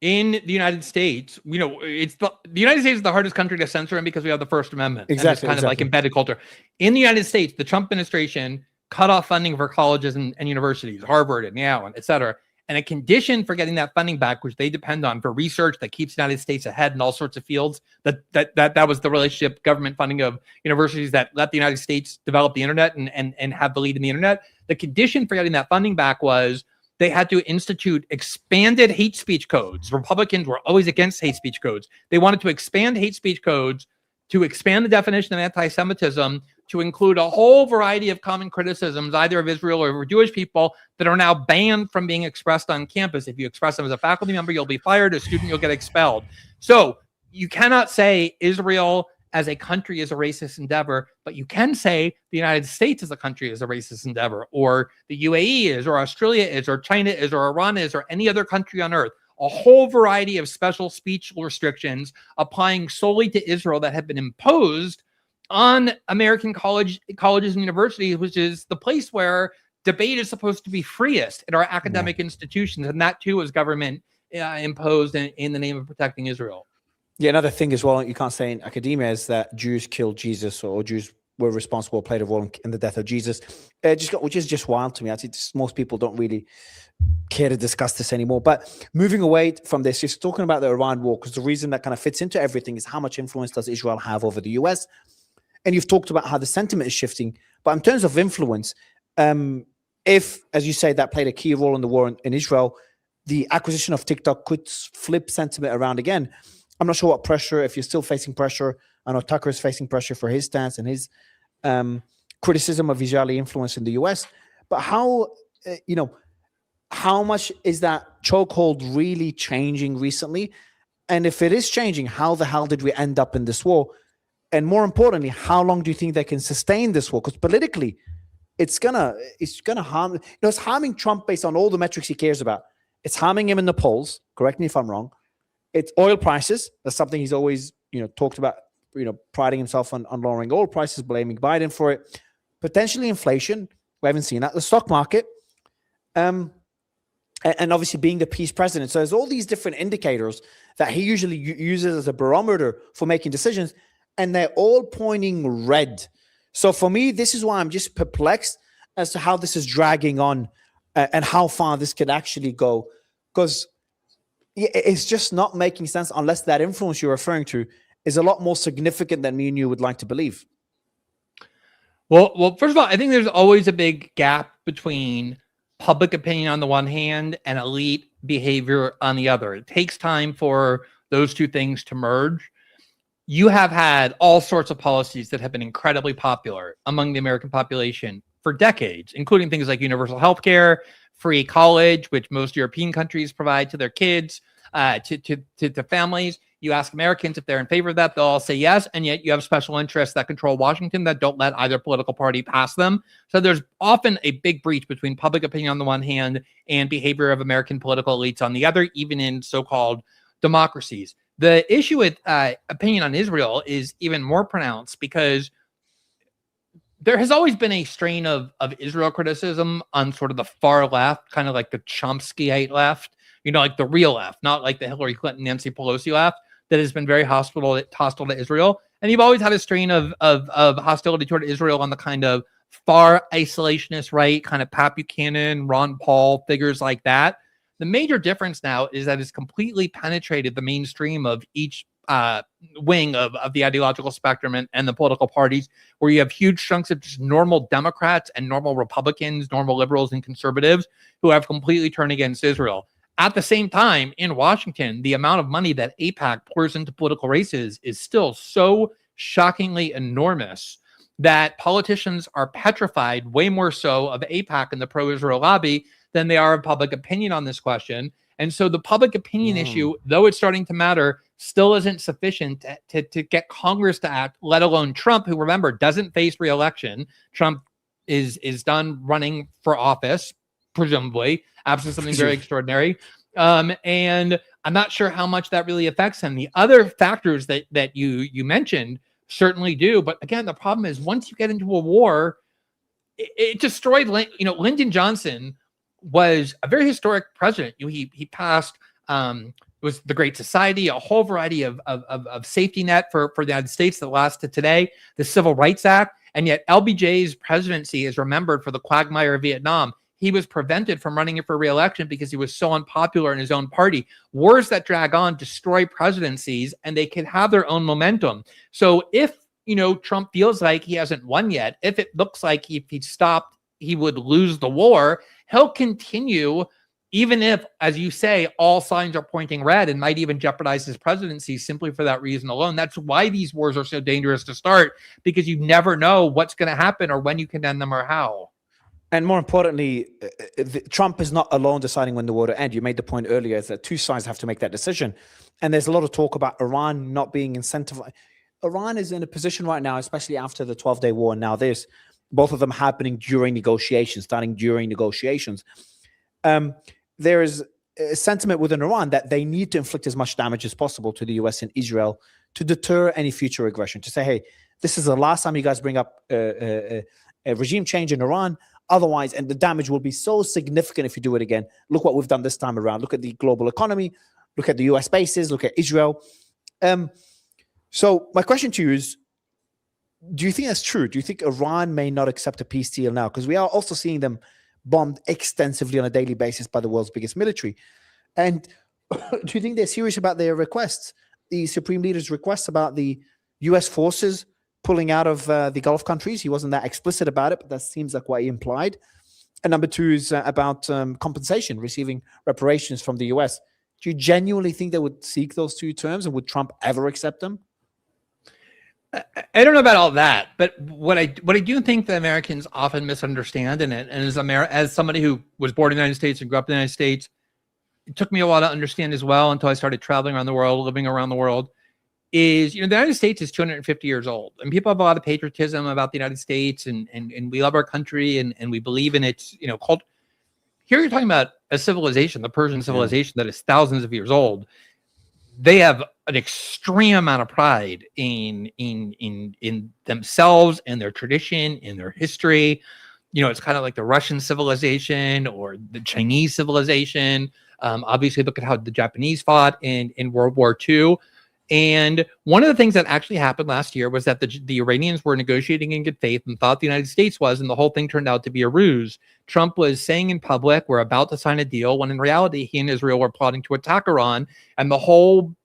In the United States, it's the United States is the hardest country to censor in because we have the First Amendment. Exactly. And it's kind of like embedded culture. In the United States, the Trump administration cut off funding for colleges and universities, Harvard and Yale, et cetera. And a condition for getting that funding back, which they depend on for research that keeps the United States ahead in all sorts of fields, that was the relationship, government funding of universities that let the United States develop the internet and have the lead in the internet. The condition for getting that funding back was they had to institute expanded hate speech codes. Republicans were always against hate speech codes. They wanted to expand hate speech codes to expand the definition of anti-Semitism to include a whole variety of common criticisms, either of Israel or of Jewish people, that are now banned from being expressed on campus. If you express them as a faculty member, you'll be fired. A student, you'll get expelled. So you cannot say Israel as a country is a racist endeavor, but you can say the United States as a country is a racist endeavor, or the UAE is, or Australia is, or China is, or Iran is, or any other country on earth. A whole variety of special speech restrictions applying solely to Israel that have been imposed on American colleges and universities, which is the place where debate is supposed to be freest in our academic institutions. And that too is government imposed in the name of protecting Israel. Yeah, another thing as well you can't say in academia is that Jews killed Jesus, or Jews were responsible, played a role in the death of Jesus, which is just wild to me. I think most people don't really care to discuss this anymore. But moving away from this, just talking about the Iran war, because the reason that kind of fits into everything is how much influence does Israel have over the US? And you've talked about how the sentiment is shifting. But in terms of influence, if, as you say, that played a key role in the war in Israel, the acquisition of TikTok could flip sentiment around again. I'm not sure what pressure, if you're still facing pressure. I know Tucker is facing pressure for his stance and his criticism of Israeli influence in the US. But how much is that chokehold really changing recently? And if it is changing, how the hell did we end up in this war? And more importantly, how long do you think they can sustain this war? Because politically, it's gonna harm. It's harming Trump based on all the metrics he cares about. It's harming him in the polls. Correct me if I'm wrong. It's oil prices. That's something he's always, talked about, priding himself on lowering oil prices, blaming Biden for it. Potentially inflation. We haven't seen that. The stock market. And obviously being the peace president. So there's all these different indicators that he usually uses as a barometer for making decisions. And they're all pointing red. So for me, this is why I'm just perplexed as to how this is dragging on and how far this could actually go. Because it's just not making sense unless that influence you're referring to is a lot more significant than me and you would like to believe. Well, first of all, I think there's always a big gap between public opinion on the one hand and elite behavior on the other. It takes time for those two things to merge. You have had all sorts of policies that have been incredibly popular among the American population for decades, including things like universal health care, free college, which most European countries provide to their kids, to families. You ask Americans if they're in favor of that, they'll all say yes, and yet you have special interests that control Washington that don't let either political party pass them. So there's often a big breach between public opinion on the one hand and behavior of American political elites on the other, even in so-called democracies. The issue with opinion on Israel is even more pronounced because there has always been a strain of Israel criticism on sort of the far left, kind of like the Chomskyite left, like the real left, not like the Hillary Clinton, Nancy Pelosi left, that has been very hostile to Israel. And you've always had a strain of hostility toward Israel on the kind of far isolationist right, kind of Pat Buchanan, Ron Paul, figures like that. The major difference now is that it's completely penetrated the mainstream of each wing of the ideological spectrum and the political parties, where you have huge chunks of just normal Democrats and normal Republicans, normal liberals and conservatives who have completely turned against Israel. At the same time, in Washington, the amount of money that AIPAC pours into political races is still so shockingly enormous that politicians are petrified, way more so, of AIPAC and the pro-Israel lobby than they are of public opinion on this question. And so the public opinion issue, though it's starting to matter, still isn't sufficient to get Congress to act, let alone Trump, who, remember, doesn't face re-election. Trump is done running for office, presumably, absent something very extraordinary. And I'm not sure how much that really affects him. The other factors that you mentioned certainly do. But again, the problem is once you get into a war, it destroyed, Lyndon Johnson was a very historic president. He passed, was the Great Society, a whole variety of safety net for the United States that lasted today, the Civil Rights Act. And yet LBJ's presidency is remembered for the quagmire of Vietnam. He was prevented from running for re-election because he was so unpopular in his own party. Wars that drag on destroy presidencies, and they can have their own momentum. So if, Trump feels like he hasn't won yet, if it looks like if he stopped, he would lose the war, he'll continue, even if, as you say, all signs are pointing red, and might even jeopardize his presidency simply for that reason alone. That's why these wars are so dangerous to start, because you never know what's going to happen or when you can end them or how. And more importantly, Trump is not alone deciding when the war will end. You made the point earlier is that two sides have to make that decision. And there's a lot of talk about Iran not being incentivized. Iran is in a position right now, especially after the 12-day war. And now this, both of them happening during negotiations, starting during negotiations. There is a sentiment within Iran that they need to inflict as much damage as possible to the US and Israel to deter any future aggression, to say, hey, this is the last time you guys bring up a regime change in Iran. Otherwise, and the damage will be so significant if you do it again. Look what we've done this time around. Look at the global economy. Look at the US bases. Look at Israel. So my question to you is, do you think that's true? Do you think Iran may not accept a peace deal now? Because we are also seeing them bombed extensively on a daily basis by the world's biggest military. And do you think they're serious about their requests, the Supreme Leader's requests about the US forces pulling out of the Gulf countries? He wasn't that explicit about it, but that seems like what he implied. And number two is about compensation, receiving reparations from the US. Do you genuinely think they would seek those two terms, and would Trump ever accept them? I don't know about all that, but what I do think that Americans often misunderstand, and as somebody who was born in the United States and grew up in the United States, it took me a while to understand as well until I started traveling around the world, living around the world, is, the United States is 250 years old, and people have a lot of patriotism about the United States, and we love our country, and we believe in its, cult. Here you're talking about a civilization, the Persian civilization, that is thousands of years old. They have an extreme amount of pride in themselves and their tradition, in their history. It's kind of like the Russian civilization or the Chinese civilization. Obviously, look at how the Japanese fought in World War II. And one of the things that actually happened last year was that the Iranians were negotiating in good faith and thought the United States was, and the whole thing turned out to be a ruse. Trump was saying in public, we're about to sign a deal, when in reality, he and Israel were plotting to attack Iran. And the whole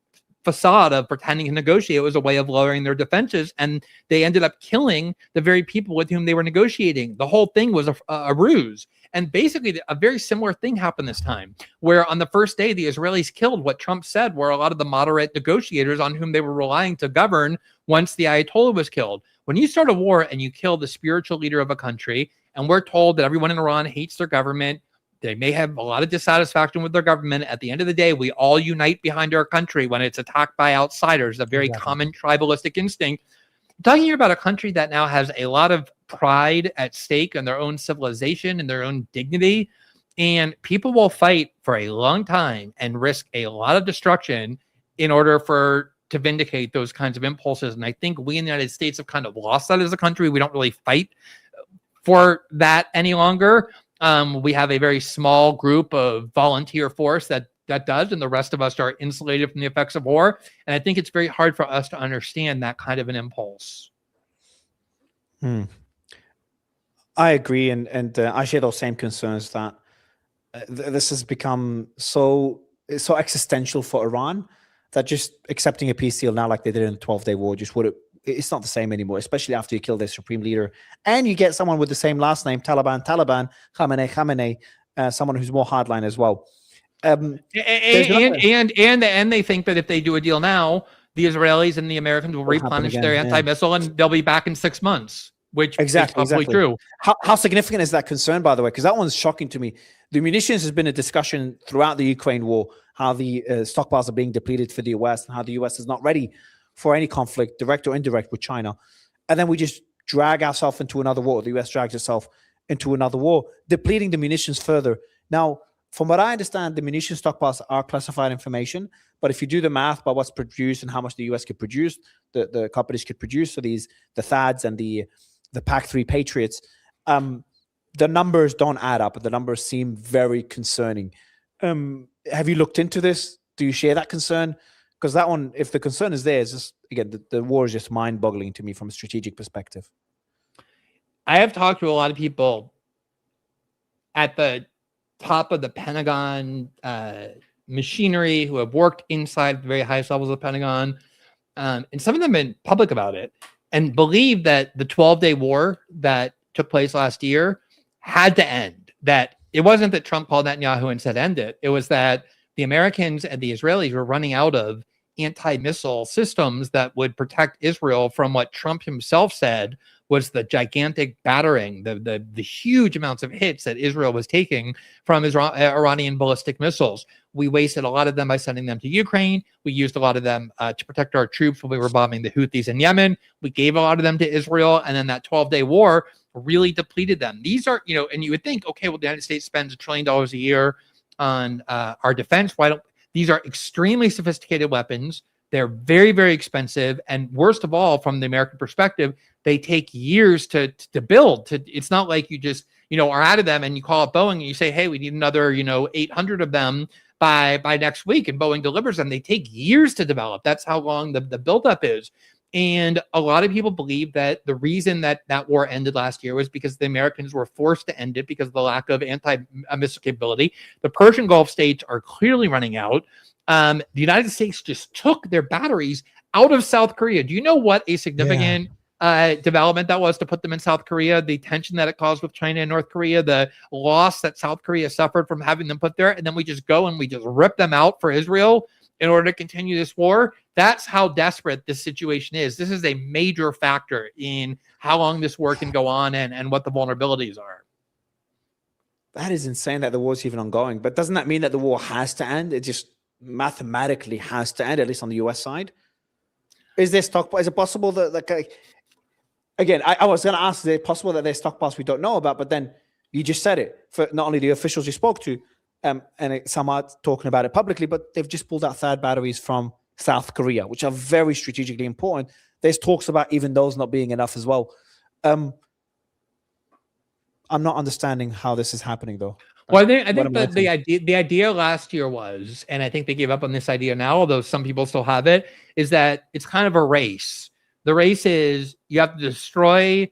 facade of pretending to negotiate was a way of lowering their defenses. And they ended up killing the very people with whom they were negotiating. The whole thing was a ruse. And basically, a very similar thing happened this time, where on the first day, the Israelis killed what Trump said were a lot of the moderate negotiators on whom they were relying to govern once the Ayatollah was killed. When you start a war and you kill the spiritual leader of a country, and we're told that everyone in Iran hates their government, they may have a lot of dissatisfaction with their government. At the end of the day, we all unite behind our country when it's attacked by outsiders, a very common tribalistic instinct. I'm talking here about a country that now has a lot of pride at stake in their own civilization and their own dignity. And people will fight for a long time and risk a lot of destruction in order to vindicate those kinds of impulses. And I think we in the United States have kind of lost that as a country. We don't really fight for that any longer. We have a very small group of volunteer force that does, and the rest of us are insulated from the effects of war. And I think it's very hard for us to understand that kind of an impulse. I agree, and I share those same concerns that this has become so existential for Iran that just accepting a peace deal now, like they did in the 12-day war, it's not the same anymore, especially after you kill their supreme leader and you get someone with the same last name, Taliban, Khamenei, someone who's more hardline as well. And they think that if they do a deal now, the Israelis and the Americans will replenish their anti-missile and they'll be back in 6 months. which Exactly, is probably exactly. true. How significant is that concern, by the way? Because that one's shocking to me. The munitions has been a discussion throughout the Ukraine war, how the stockpiles are being depleted for the US and how the US is not ready for any conflict, direct or indirect, with China. And then we just drag ourselves into another war. The US drags itself into another war, depleting the munitions further. Now, from what I understand, the munition stockpiles are classified information. But if you do the math by what's produced and how much the US could produce, the companies could produce, so the THAADs and the PAC-3 Patriots, the numbers don't add up. The numbers seem very concerning. Have you looked into this? Do you share that concern? Because that one, if the concern is there, it's just, again, the war is just mind-boggling to me from a strategic perspective. I have talked to a lot of people at the top of the Pentagon machinery who have worked inside the very highest levels of the Pentagon. And some of them have been public about it and believe that the 12-day war that took place last year had to end. That it wasn't that Trump called Netanyahu and said end it. It was that the Americans and the Israelis were running out of anti-missile systems that would protect Israel from what Trump himself said was the gigantic battering, the huge amounts of hits that Israel was taking from Iranian ballistic missiles. We wasted a lot of them by sending them to Ukraine. We used a lot of them to protect our troops when we were bombing the Houthis in Yemen. We gave a lot of them to Israel. And then that 12-day war really depleted them. These are, and you would think, okay, well, the United States spends $1 trillion a year on our defense. These are extremely sophisticated weapons. They're very, very expensive. And worst of all, from the American perspective, they take years to build. It's not like you just, are out of them and you call up Boeing and you say, hey, we need another, 800 of them by next week. And Boeing delivers them. They take years to develop. That's how long the buildup is. And a lot of people believe that the reason that war ended last year was because the Americans were forced to end it because of the lack of anti-missile capability. The Persian Gulf states are clearly running out. The United States just took their batteries out of South Korea. Do you know what a significant development that was to put them in South Korea? The tension that it caused with China and North Korea, the loss that South Korea suffered from having them put there. And then we just go and we just rip them out for Israel in order to continue this war. That's how desperate this situation is. This is a major factor in how long this war can go on and what the vulnerabilities are. That is insane that the war is even ongoing. But doesn't that mean that the war has to end? It just mathematically has to end, at least on the US side. Is there stockpile? Is it possible that, again, I was going to ask, is it possible that there's stockpiles we don't know about? But then you just said it. For not only the officials you spoke to, some are talking about it publicly, but they've just pulled out THAAD batteries from South Korea, which are very strategically important. There's talks about even those not being enough as well. I'm not understanding how this is happening, though. Well, I think that the idea last year was, and I think they gave up on this idea now, although some people still have it, is that it's kind of a race. The race is you have to destroy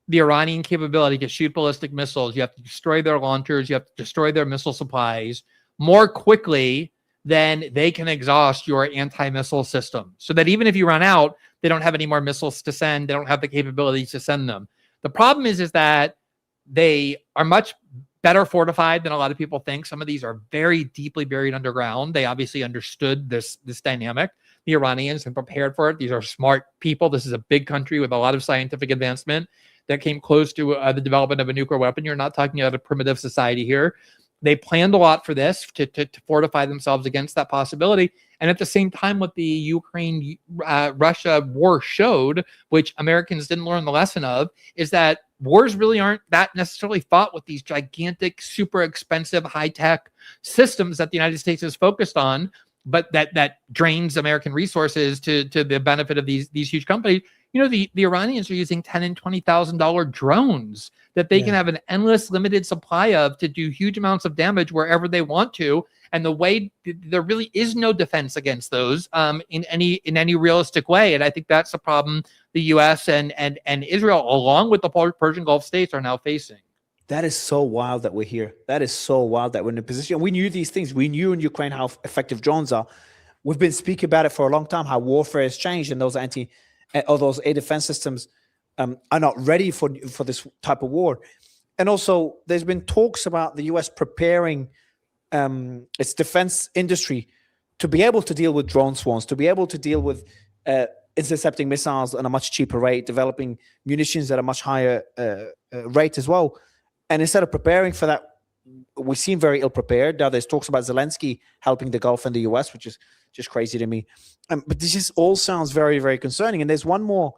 the Iranian capability to shoot ballistic missiles. You have to destroy their launchers. You have to destroy their missile supplies more quickly than they can exhaust your anti-missile system. So that even if you run out, they don't have any more missiles to send. They don't have the capabilities to send them. The problem is that they are much better fortified than a lot of people think. Some of these are very deeply buried underground. They obviously understood this dynamic. The Iranians have prepared for it. These are smart people. This is a big country with a lot of scientific advancement that came close to the development of a nuclear weapon. You're not talking about a primitive society here. They planned a lot for this to fortify themselves against that possibility. And at the same time, what the Ukraine-Russia war showed, which Americans didn't learn the lesson of, is that wars really aren't that necessarily fought with these gigantic, super expensive, high-tech systems that the United States is focused on, but that drains American resources to the benefit of these huge companies. The Iranians are using $10,000 and $20,000 drones that they can have an endless, limited supply of to do huge amounts of damage wherever they want to. And the way there really is no defense against those in any realistic way. And I think that's a problem the U.S. and Israel, along with the Persian Gulf states, are now facing. That is so wild that we're here. That is so wild that we're in a position. We knew these things. We knew in Ukraine how effective drones are. We've been speaking about it for a long time, how warfare has changed, and those air defense systems are not ready for this type of war. And also, there's been talks about the U.S. preparing its defense industry to be able to deal with drone swarms, to be able to deal with intercepting missiles at a much cheaper rate, developing munitions at a much higher rate as well. And instead of preparing for that, we seem very ill prepared. Now there's talks about Zelensky helping the Gulf and the US, which is just crazy to me. But this just all sounds very, very concerning. And there's one more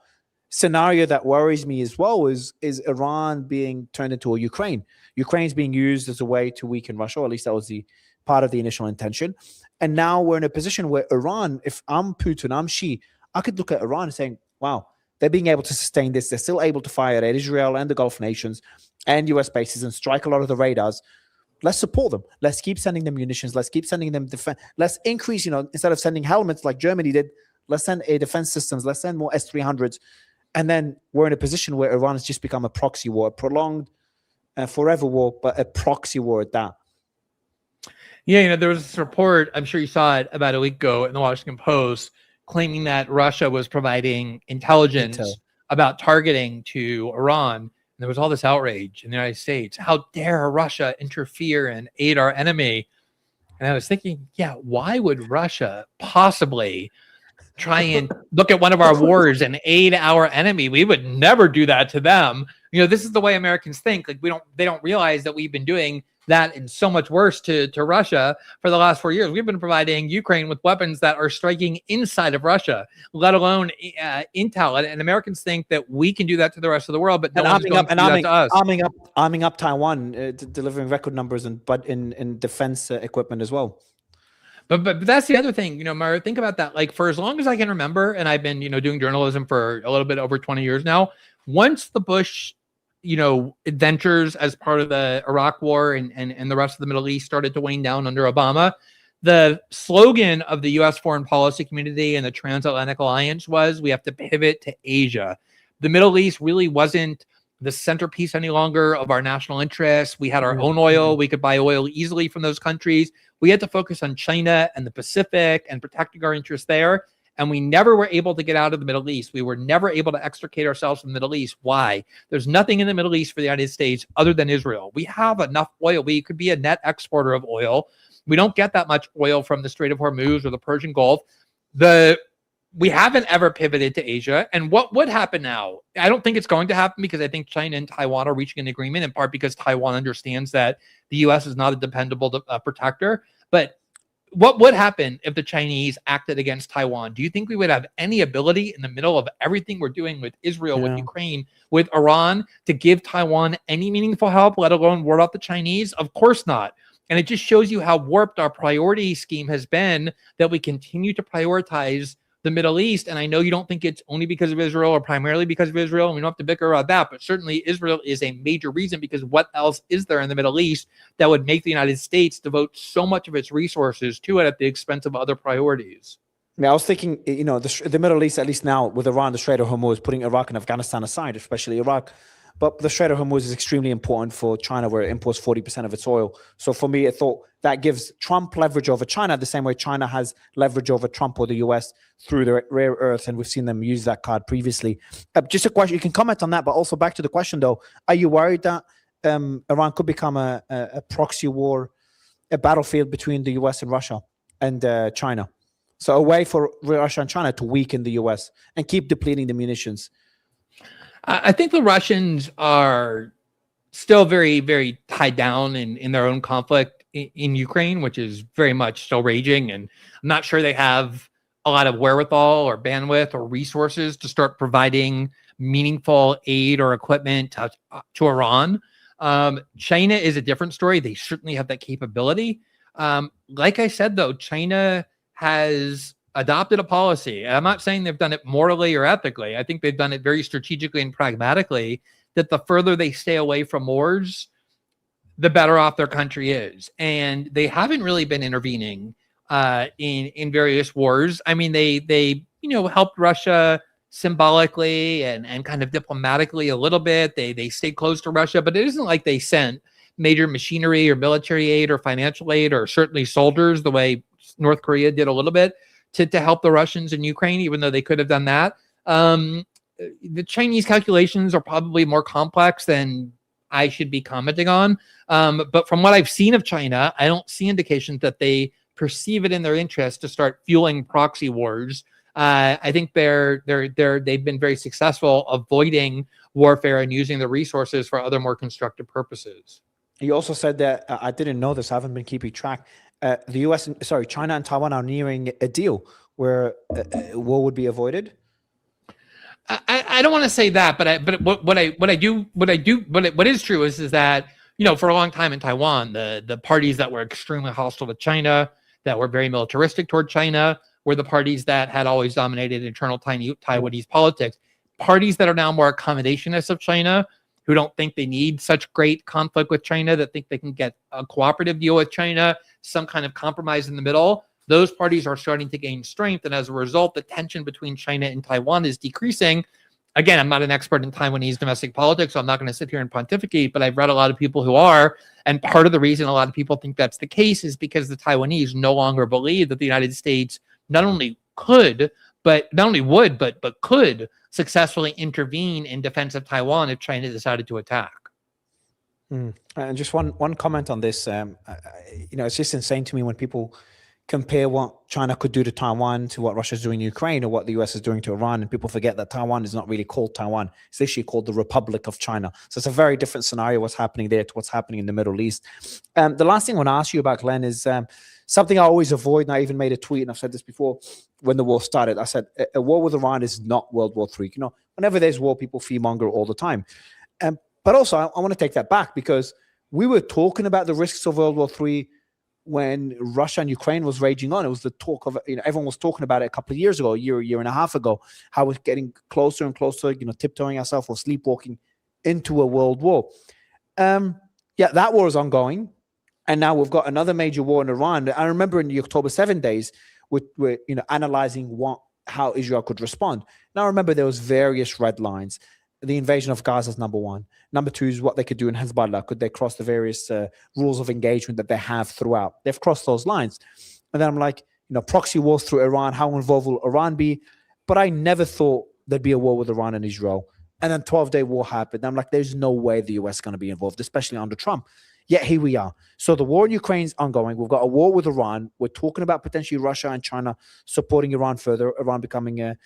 scenario that worries me as well, is Iran being turned into a Ukraine. Ukraine's being used as a way to weaken Russia, or at least that was the part of the initial intention. And now we're in a position where Iran, if I'm Putin, I'm Xi, I could look at Iran and saying, wow, they're being able to sustain this. They're still able to fire at Israel and the Gulf nations and US bases and strike a lot of the radars. Let's support them. Let's keep sending them munitions. Let's keep sending them defense. Let's increase, instead of sending helmets like Germany did, let's send air defense systems. Let's send more S-300s. And then we're in a position where Iran has just become a proxy war, a prolonged, forever war, but a proxy war at that. Yeah, there was this report, I'm sure you saw it about a week ago in the Washington Post, claiming that Russia was providing intelligence about targeting to Iran. And there was all this outrage in the United States. How dare Russia interfere and aid our enemy? And I was thinking, why would Russia possibly try and look at one of our wars and aid our enemy? We would never do that to them. This is the way Americans think. Like they don't realize that we've been doing that and so much worse to Russia for the last 4 years. We've been providing Ukraine with weapons that are striking inside of Russia, let alone intel. And Americans think that we can do that to the rest of the world, but no one's going to do that to us. Arming up Taiwan, delivering record numbers in defense equipment as well. But that's the other thing, Mario, think about that. Like for as long as I can remember, and I've been, doing journalism for a little bit over 20 years now, once the Bush adventures as part of the Iraq war and the rest of the Middle East started to wane down under Obama, the slogan of the U.S. foreign policy community and the transatlantic alliance was, we have to pivot to Asia. The Middle East really wasn't the centerpiece any longer of our national interests. We had our own oil. We could buy oil easily from those countries. We had to focus on China and the Pacific and protecting our interests there. And we never were able to get out of the Middle East. We were never able to extricate ourselves from the Middle East. Why? There's nothing in the Middle East for the United States other than Israel. We have enough oil. We could be a net exporter of oil. We don't get that much oil from the Strait of Hormuz or the Persian Gulf. We haven't ever pivoted to Asia. And what would happen now? I don't think it's going to happen because I think China and Taiwan are reaching an agreement, in part because Taiwan understands that the U.S. is not a dependable protector. But what would happen if the Chinese acted against Taiwan? Do you think we would have any ability in the middle of everything we're doing with Israel, with Ukraine, with Iran, to give Taiwan any meaningful help, let alone ward off the Chinese? Of course not. And it just shows you how warped our priority scheme has been, that we continue to prioritize the Middle East. And I know you don't think it's only because of Israel or primarily because of Israel, and we don't have to bicker about that, but certainly Israel is a major reason, because what else is there in the Middle East that would make the United States devote so much of its resources to it at the expense of other priorities? Yeah, I was thinking, the Middle East, at least now with Iran, the Strait of Hormuz, putting Iraq and Afghanistan aside, especially Iraq. But the Strait of Hormuz is extremely important for China, where it imports 40% of its oil. So for me, I thought that gives Trump leverage over China the same way China has leverage over Trump or the US through the rare earth. And we've seen them use that card previously. Just a question, you can comment on that, but also back to the question though, are you worried that Iran could become a proxy war, a battlefield between the US and Russia and China? So a way for Russia and China to weaken the US and keep depleting the munitions. I think the Russians are still very, very tied down in their own conflict in Ukraine, which is very much still raging. And I'm not sure they have a lot of wherewithal or bandwidth or resources to start providing meaningful aid or equipment to Iran. China is a different story. They certainly have that capability. Like I said, though, China has adopted a policy. I'm not saying they've done it morally or ethically. I think they've done it very strategically and pragmatically, that the further they stay away from wars, the better off their country is. And they haven't really been intervening in various wars. I mean, they helped Russia symbolically and kind of diplomatically a little bit. They stayed close to Russia, but it isn't like they sent major machinery or military aid or financial aid or certainly soldiers the way North Korea did a little bit to help the Russians in Ukraine, even though they could have done that. The Chinese calculations are probably more complex than I should be commenting on. But from what I've seen of China, I don't see indications that they perceive it in their interest to start fueling proxy wars I think they've been very successful avoiding warfare and using the resources for other more constructive purposes. You also said that I didn't know this. I haven't been keeping track. China and Taiwan are nearing a deal where war would be avoided. I don't want to say that, but what is true is that, for a long time in Taiwan, the parties that were extremely hostile to China, that were very militaristic toward China, were the parties that had always dominated internal Taiwanese politics. Parties that are now more accommodationist of China, who don't think they need such great conflict with China, that think they can get a cooperative deal with China, some kind of compromise in the middle. Those parties are starting to gain strength. And as a result, the tension between China and Taiwan is decreasing. Again, I'm not an expert in Taiwanese domestic politics, so I'm not going to sit here and pontificate, but I've read a lot of people who are. And part of the reason a lot of people think that's the case is because the Taiwanese no longer believe that the United States not only would, but could successfully intervene in defense of Taiwan if China decided to attack. And just one comment on this. It's just insane to me when people compare what China could do to Taiwan to what Russia's doing in Ukraine or what the US is doing to Iran, and people forget that Taiwan is not really called Taiwan. It's actually called the Republic of China. So it's a very different scenario what's happening there to what's happening in the Middle East. The last thing I want to ask you about, Glenn, is something I always avoid, and I even made a tweet, and I've said this before when the war started. I said, a war with Iran is not World War III. Whenever there's war, people fearmonger all the time. But also, I want to take that back, because we were talking about the risks of World War III when Russia and Ukraine was raging on. It was the talk of, everyone was talking about it a couple of years ago, a year and a half ago, how it's getting closer and closer, tiptoeing ourselves or sleepwalking into a world war. That war is ongoing. And now we've got another major war in Iran. I remember in the October 7 days, we're analyzing how Israel could respond. Now, remember, there was various red lines. The invasion of Gaza is number one. Number two is what they could do in Hezbollah. Could they cross the various rules of engagement that they have throughout? They've crossed those lines. And then I'm like, proxy wars through Iran, how involved will Iran be? But I never thought there'd be a war with Iran and Israel. And then 12-day war happened. And I'm like, there's no way the US is going to be involved, especially under Trump. Yet here we are. So the war in Ukraine is ongoing. We've got a war with Iran. We're talking about potentially Russia and China supporting Iran further, Iran becoming a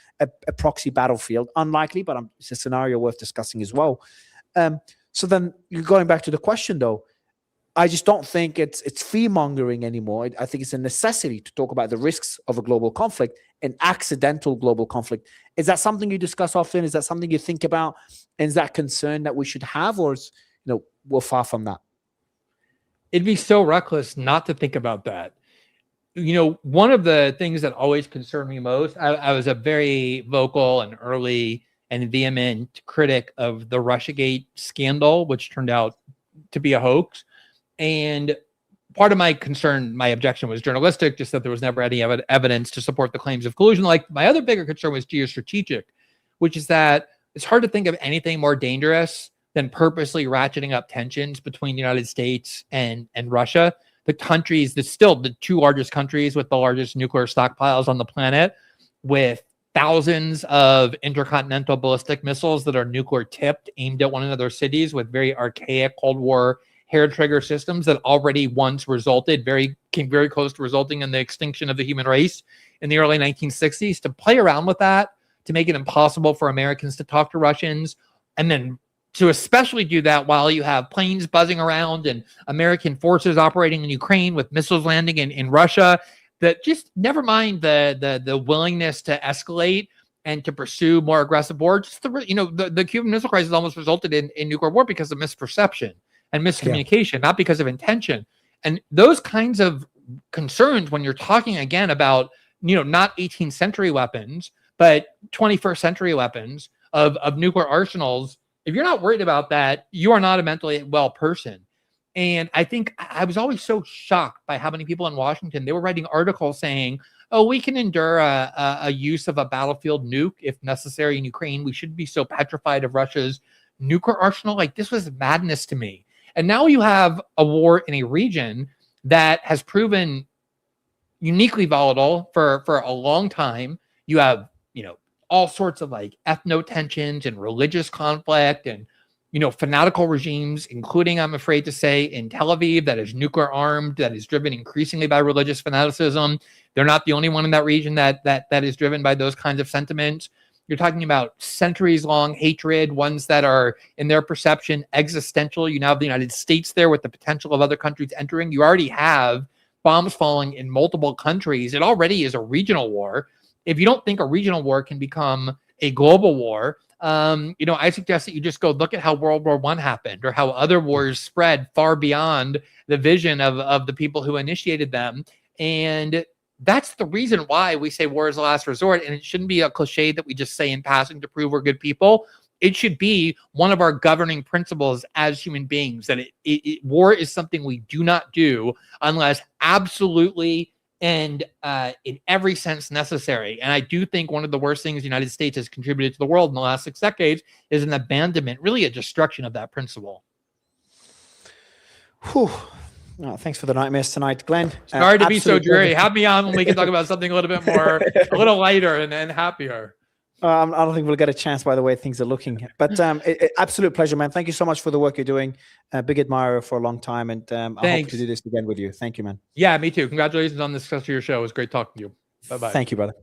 proxy battlefield. Unlikely, but it's a scenario worth discussing as well. So then you're going back to the question, though. I just don't think it's fear-mongering anymore. I think it's a necessity to talk about the risks of a global conflict, an accidental global conflict. Is that something you discuss often? Is that something you think about? And is that concern that we should have, or is, we're far from that? It'd be so reckless not to think about that. One of the things that always concerned me most, I was a very vocal and early and vehement critic of the Russiagate scandal, which turned out to be a hoax. And part of my concern, my objection was journalistic, just that there was never any evidence to support the claims of collusion. Like, my other bigger concern was geostrategic, which is that it's hard to think of anything more dangerous than purposely ratcheting up tensions between the United States and Russia. The countries, still the two largest countries with the largest nuclear stockpiles on the planet, with thousands of intercontinental ballistic missiles that are nuclear tipped, aimed at one another's cities, with very archaic Cold War hair trigger systems that already once came very close to resulting in the extinction of the human race in the early 1960s. To play around with that, to make it impossible for Americans to talk to Russians, and then to especially do that while you have planes buzzing around and American forces operating in Ukraine with missiles landing in Russia, that just never mind the willingness to escalate and to pursue more aggressive war. Just the Cuban Missile Crisis almost resulted in nuclear war because of misperception and miscommunication, not because of intention. And those kinds of concerns, when you're talking again about, not 18th century weapons, but 21st century weapons of nuclear arsenals, if you're not worried about that, you are not a mentally well person. And I think I was always so shocked by how many people in Washington, they were writing articles saying, oh, we can endure a use of a battlefield nuke if necessary in Ukraine. We shouldn't be so petrified of Russia's nuclear arsenal. Like, this was madness to me. And now you have a war in a region that has proven uniquely volatile for a long time. You have, all sorts of like ethno tensions and religious conflict and fanatical regimes, including, I'm afraid to say, in Tel Aviv, that is nuclear armed, that is driven increasingly by religious fanaticism. They're not the only one in that region that is driven by those kinds of sentiments. You're talking about centuries-long hatred, ones that are, in their perception, existential. You now have the United States there with the potential of other countries entering. You already have bombs falling in multiple countries. It already is a regional war. If you don't think a regional war can become a global war, I suggest that you just go look at how World War I happened, or how other wars spread far beyond the vision of the people who initiated them. And that's the reason why we say war is the last resort. And it shouldn't be a cliche that we just say in passing to prove we're good people. It should be one of our governing principles as human beings, that war is something we do not do unless absolutely and in every sense necessary. And I do think one of the worst things the United States has contributed to the world in the last 6 decades is an abandonment, really a destruction of that principle. Whew. Oh, thanks for the nightmares tonight, Glenn. Sorry to be so dreary. Have me on when we can talk about something a little bit more, a little lighter and happier. I don't think we'll get a chance by the way things are looking, but absolute pleasure, man. Thank you so much for the work you're doing. Big admirer for a long time, and I hope to do this again with you. Thank you, man. Yeah, me too. Congratulations on the success of your show. It was great talking to you. Bye-bye. Thank you, brother.